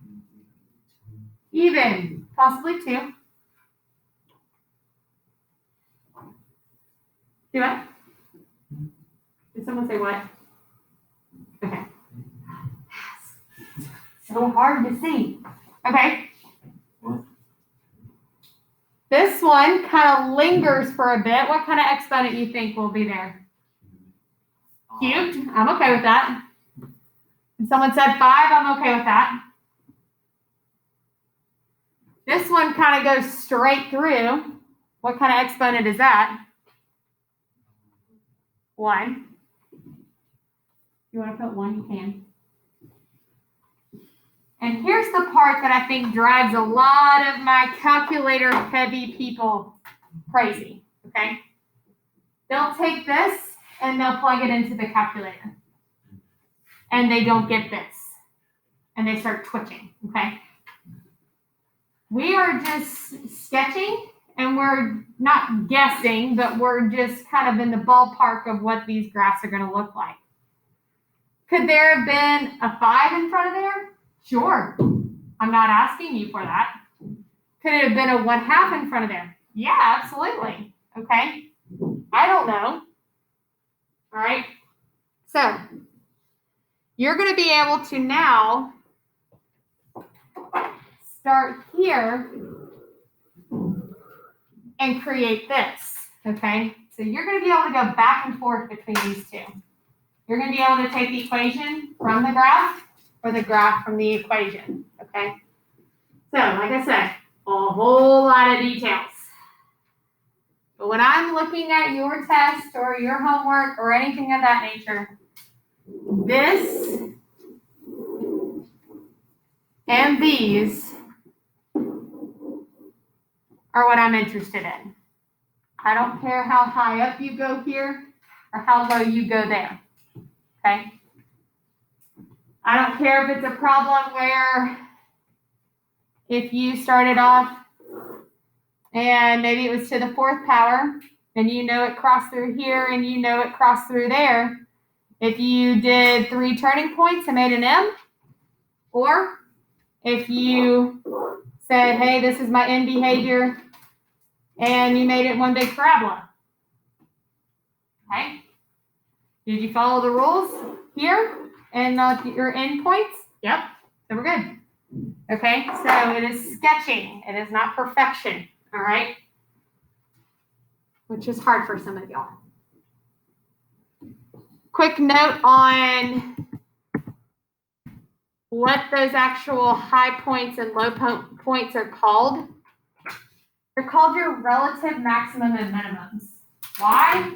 Even, possibly 2. Do what? Did someone say what? Okay. So hard to see. Okay. This one kind of lingers for a bit. What kind of exponent you think will be there? Cubed? I'm okay with that. If someone said 5, I'm okay with that. This one kind of goes straight through. What kind of exponent is that? 1. You want to put 1, you can. And here's the part that I think drives a lot of my calculator-heavy people crazy, okay? They'll take this and they'll plug it into the calculator. And they don't get this. And they start twitching, okay? We are just sketching, and we're not guessing, but we're just kind of in the ballpark of what these graphs are going to look like. Could there have been a 5 in front of there? Sure. I'm not asking you for that. Could it have been a 1/2 in front of there? Yeah, absolutely. Okay. I don't know. All right. So you're going to be able to now start here and create this. Okay. So you're going to be able to go back and forth between these two. You're going to be able to take the equation from the graph or the graph from the equation, okay? So, like I said, a whole lot of details. But when I'm looking at your test or your homework or anything of that nature, this and these are what I'm interested in. I don't care how high up you go here or how low you go there, okay? I don't care if it's a problem where if you started off and maybe it was to the 4th power and you know it crossed through here and you know it crossed through there. If you did 3 turning points and made an M, or if you said, hey, this is my end behavior, and you made it one big parabola. Okay? Did you follow the rules here? And your endpoints? Yep. So we're good. Okay, so it is sketching. It is not perfection. All right? Which is hard for some of y'all. Quick note on what those actual high points and low points are called. They're called your relative maximum and minimums. Why?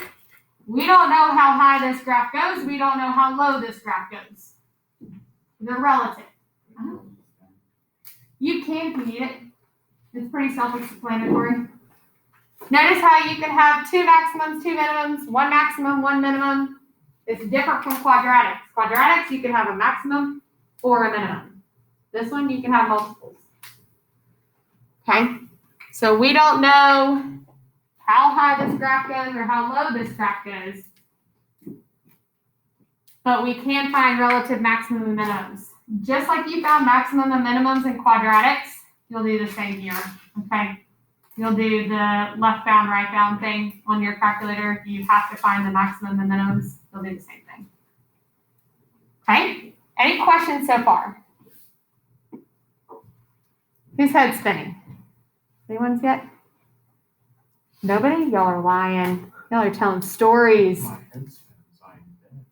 We don't know how high this graph goes. We don't know how low this graph goes. They're relative. You can if you need it. It's pretty self-explanatory. Notice how you can have 2 maximums, 2 minimums, 1 maximum, 1 minimum. It's different from quadratics. Quadratics, you can have a maximum or a minimum. This one, you can have multiples. Okay, so we don't know how high this graph goes or how low this graph goes, but we can find relative maximum and minimums. Just like you found maximum and minimums in quadratics, you'll do the same here, okay? You'll do the left bound, right bound thing on your calculator. You have to find the maximum and minimums. You'll do the same thing. Okay? Any questions so far? Whose head's spinning? Anyone's yet? Nobody? Y'all are lying. Y'all are telling stories. My head spins, I am dead.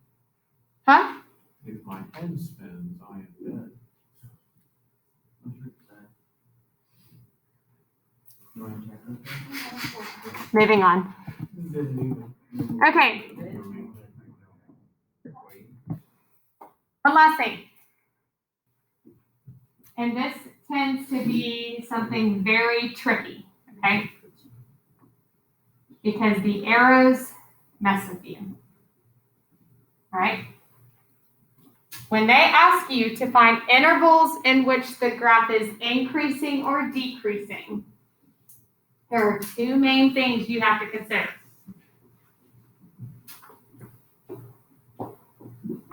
Huh? If my head spins, I am dead. You wanna check this? Moving on. Okay, one last thing. And this tends to be something very tricky, okay? Because the arrows mess with you. All right? When they ask you to find intervals in which the graph is increasing or decreasing, there are two main things you have to consider.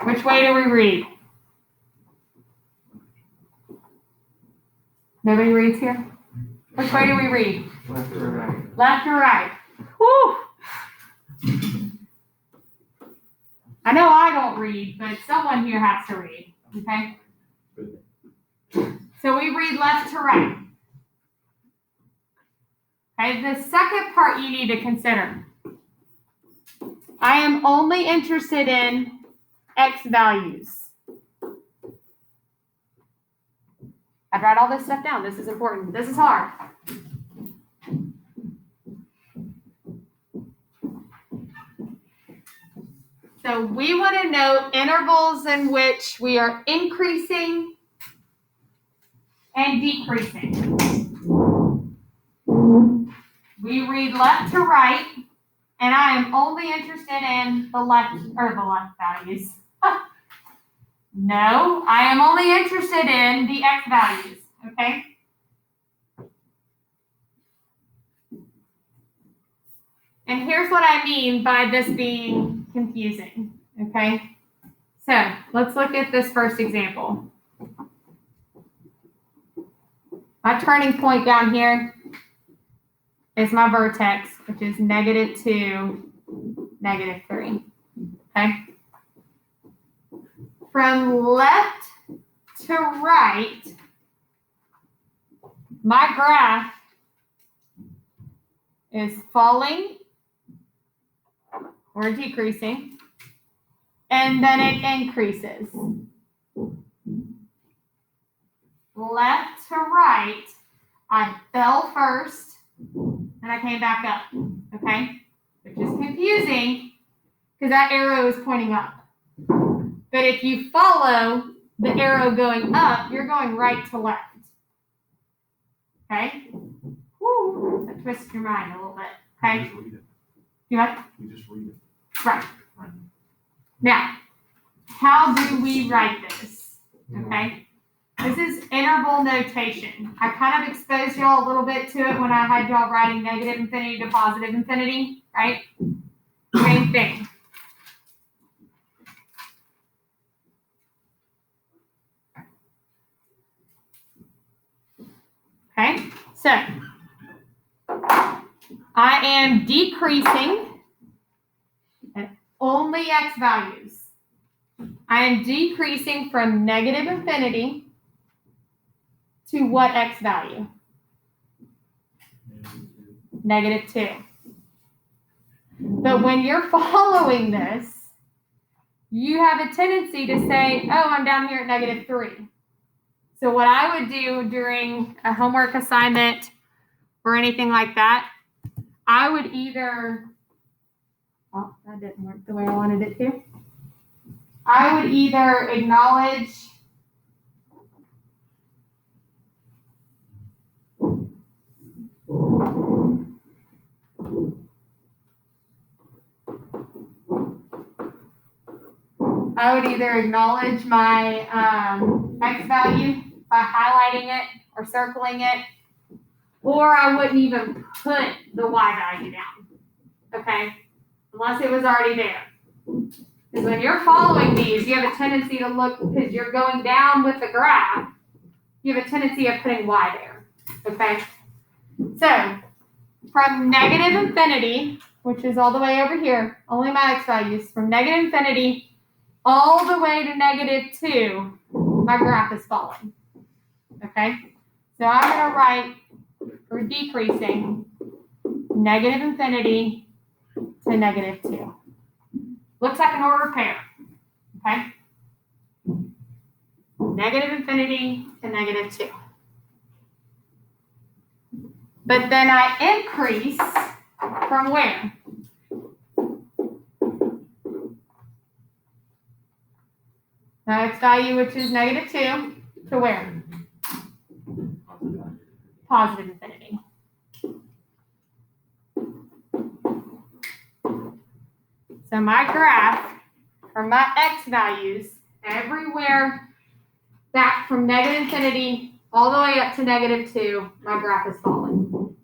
Which way do we read? Nobody reads here? Which way do we read? Left or right? Left or right? Whew. I know I don't read, but someone here has to read, okay? So we read left to right. Okay, the second part you need to consider. I am only interested in X values. I'd write all this stuff down. This is important. This is hard. So we want to know intervals in which we are increasing and decreasing. We read left to right, and I am only interested in the left values. No, I am only interested in the X values, okay? And here's what I mean by this being confusing, okay? So let's look at this first example. My turning point down here is my vertex, which is -2, -3, okay? From left to right, my graph is falling or decreasing, and then it increases. Left to right, I fell first, and I came back up, okay? Which is confusing because that arrow is pointing up. But if you follow the arrow going up, you're going right to left. Okay? Woo, that twists your mind a little bit. Okay? You just read it. You what? You just read it. Right. Right. Now, how do we write this? Okay? This is interval notation. I kind of exposed y'all a little bit to it when I had y'all writing negative infinity to positive infinity, right? Same thing. Okay, so I am decreasing at only X values. I am decreasing from negative infinity to what X value? -2. But when you're following this, you have a tendency to say, oh, I'm down here at -3. So what I would do during a homework assignment or anything like that, I would either, oh, that didn't work the way I wanted it to. I would either acknowledge my X value by highlighting it or circling it, Or I wouldn't even put the y value down, okay? Unless it was already there. Because when you're following these, you have a tendency to look, because you're going down with the graph, you have a tendency of putting y there, okay? So, from negative infinity, which is all the way over here, only my x values, from negative infinity all the way to -2, my graph is falling, okay? So I'm going to write, for decreasing, negative infinity to -2. Looks like an ordered pair, okay? Negative infinity to -2. But then I increase from where? The x value, which is -2, to where? Positive infinity. So my graph, or my x values, everywhere back from negative infinity all the way up to -2, my graph is falling.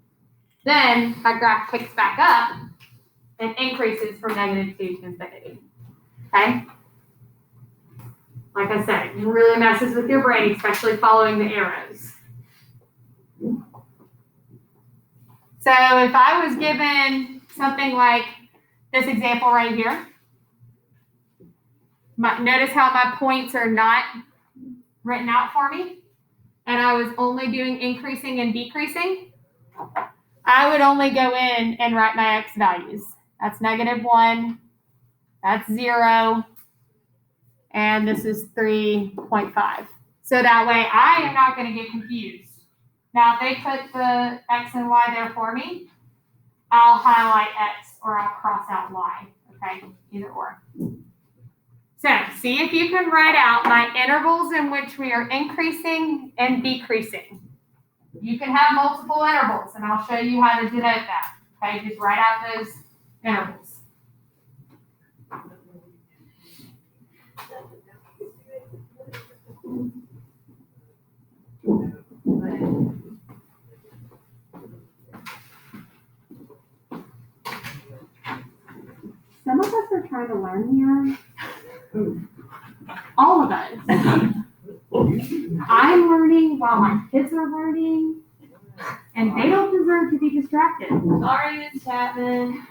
Then my graph picks back up and increases from -2 to infinity. Okay? Like I said, it really messes with your brain, especially following the arrows. So if I was given something like this example right here, notice how my points are not written out for me, and I was only doing increasing and decreasing, I would only go in and write my x values. That's -1, that's 0, and this is 3.5. So that way I am not going to get confused. Now if they put the x and y there for me, I'll highlight x or I'll cross out y, okay, either or. So see if you can write out my intervals in which we are increasing and decreasing. You can have multiple intervals, and I'll show you how to denote that. Okay, just write out those intervals. Some of us are trying to learn here. All of us. I'm learning while my kids are learning, and they don't deserve to be distracted. Sorry, Ms. Chapman.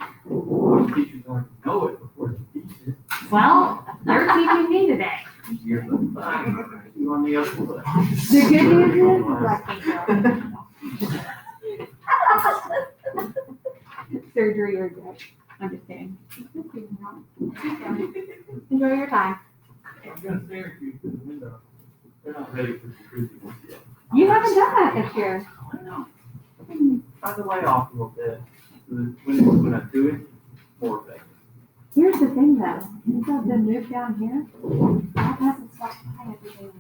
Teachers aren't know it before they teach it. Well, you're teaching me today. You're the fine. You on the other foot. The good news is I can't go. Surgery regret. I'm just kidding. Enjoy your time. I'm gonna stare at you through the window. They're not ready for security yet. You haven't done that this year. I know. Try to lay off a little bit. So that when I do it, more effective. Here's the thing though, since I've been moved down here, Dad hasn't stopped by every day.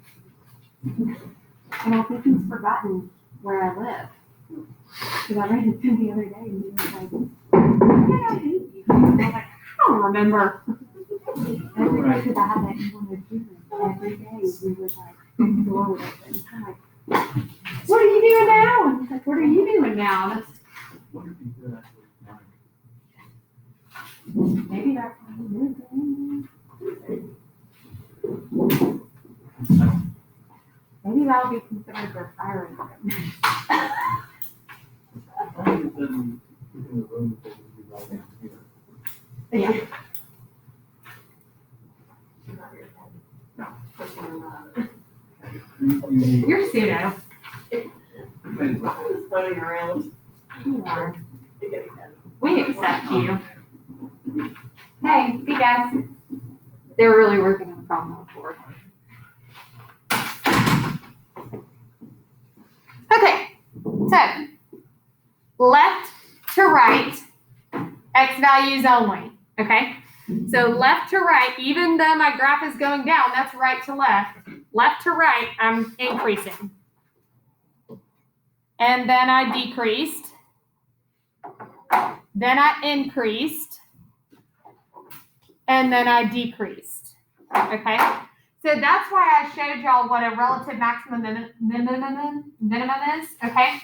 And I think he's forgotten where I live. Because I ran into him the other day and he was like, "Where did I meet you?" I was like, "I don't remember." Every day, because I had that one with children, every day we would like, door would open. I'm like, "What are you doing now?" And he's like, "What are you doing now?" And that's, Wonder if you could actually. maybe that's why he moved in. Maybe that'll be considered their firing room. All of a sudden, in the room, they would be right down here. Yeah. You're pseudo. Floating around. You are. We accept you. Hey, see guys. They're really working on the problem board. Okay, so left to right, x values only, okay? So left to right, even though my graph is going down, that's right to left. Left to right, I'm increasing. And then I decreased. Then I increased. And then I decreased. Okay? So that's why I showed y'all what a relative maximum minimum is, okay?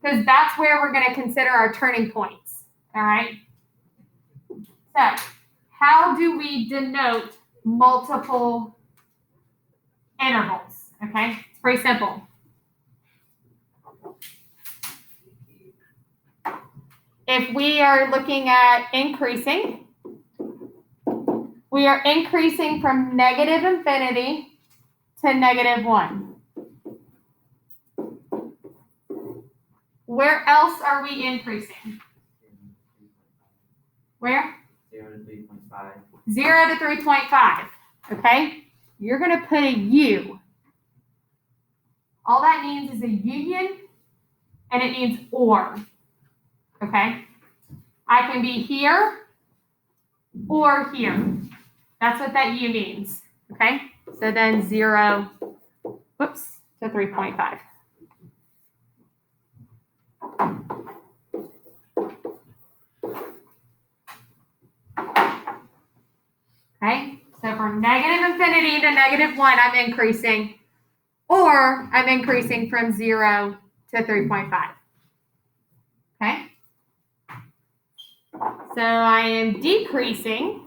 because that's where we're going to consider our turning points. All right. So how do we denote multiple intervals? Okay, it's pretty simple. If we are looking at increasing, we are increasing from negative infinity to -1. Where else are we increasing? Where? 0 to 3.5. 0 to 3.5. Okay? You're going to put a U. All that means is a union, and it means or. Okay? I can be here or here. That's what that U means. Okay? So then 0, whoops, to 3.5. Okay? So from negative infinity to -1, I'm increasing. Or I'm increasing from 0 to 3.5. Okay? So I am decreasing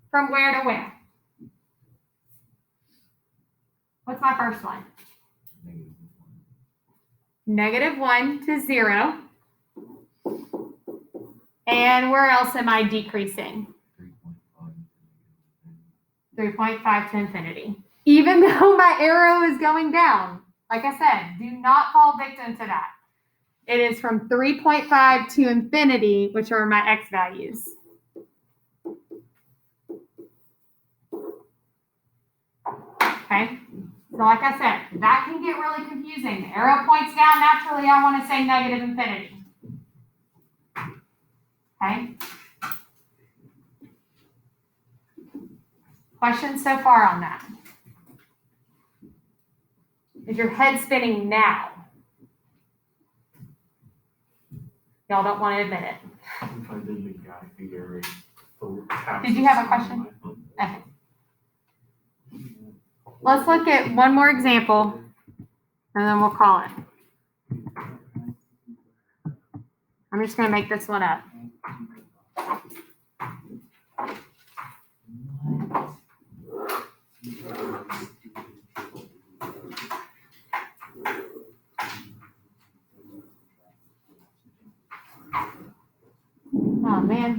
from where to where? What's my first one? -1 to 0. And where else am I decreasing? 3.5 to infinity. Even though my arrow is going down. Like I said, do not fall victim to that. It is from 3.5 to infinity, which are my x values. Okay? So like I said, that can get really confusing. The arrow points down, naturally I want to say negative infinity. Okay? Questions so far on that? Is your head spinning now? Y'all don't want to admit it. If I did the guy figure, Did you have a question? Okay. Let's look at one more example, and then we'll call it. I'm just going to make this one up. Oh, man.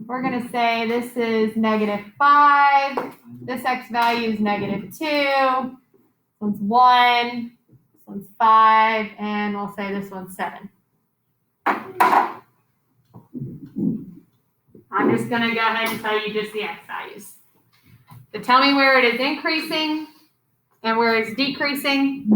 We're going to say this is -5. This x value is -2. This one's 1. This one's 5. And we'll say this one's 7. I'm just going to go ahead and tell you just the x values. So tell me where it is increasing and where it's decreasing.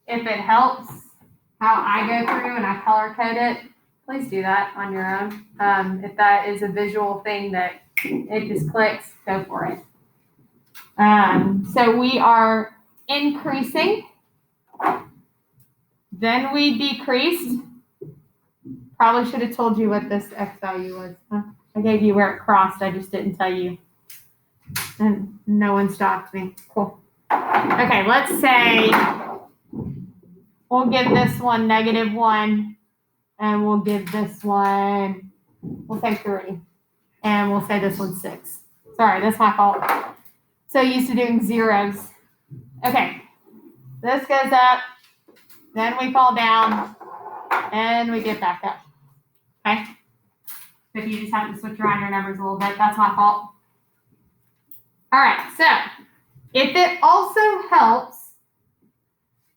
If it helps how I go through and I color code it, please do that on your own. If that is a visual thing that it just clicks, go for it. So we are increasing, then we decreased. Probably should have told you what this x value was. I gave you where it crossed, I just didn't tell you. And no one stopped me. Cool. Okay, let's say we'll give this one -1, and we'll give this one, we'll say 3, and we'll say this one's 6. Sorry, that's my fault. So used to doing zeros. Okay, this goes up, then we fall down, and we get back up. Okay? So if you just have to switch around your numbers a little bit, that's my fault. All right, so if it also helps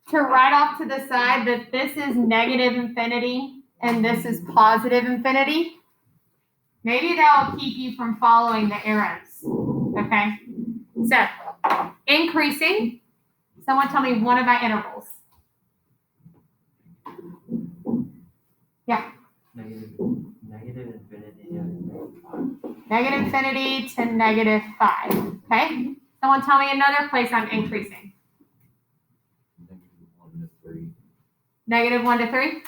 to write off to the side that this is negative infinity and this is positive infinity, maybe that will keep you from following the arrows. Okay? So, increasing. Someone tell me one of my intervals. Yeah. Negative infinity and Negative infinity to -5. Okay? Someone tell me another place I'm increasing. -1 to 3. -1 to 3.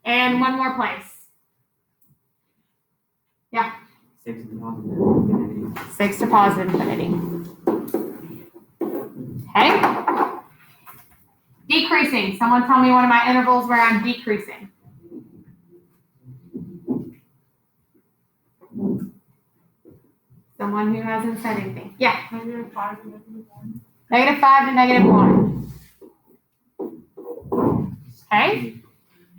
And one more place. Yeah. 6 to positive infinity. 6 to positive infinity. Okay? Decreasing. Someone tell me one of my intervals where I'm decreasing. Someone who hasn't said anything. Yeah. -5 to -1. -5 to -1. Okay?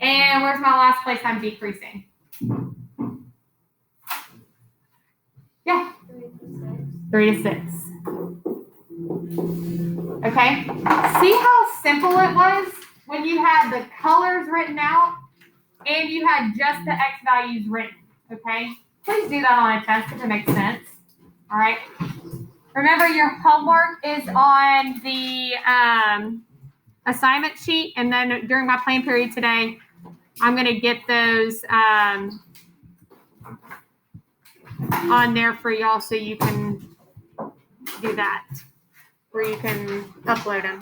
And where's my last place I'm decreasing? Yeah. 3 to 6. Okay? See how simple it was when you had the colors written out and you had just the X values written. Okay? Please do that on a test if it makes sense. All right? Remember, your homework is on the assignment sheet, and then during my plan period today, I'm going to get those on there for y'all so you can do that, where you can upload them.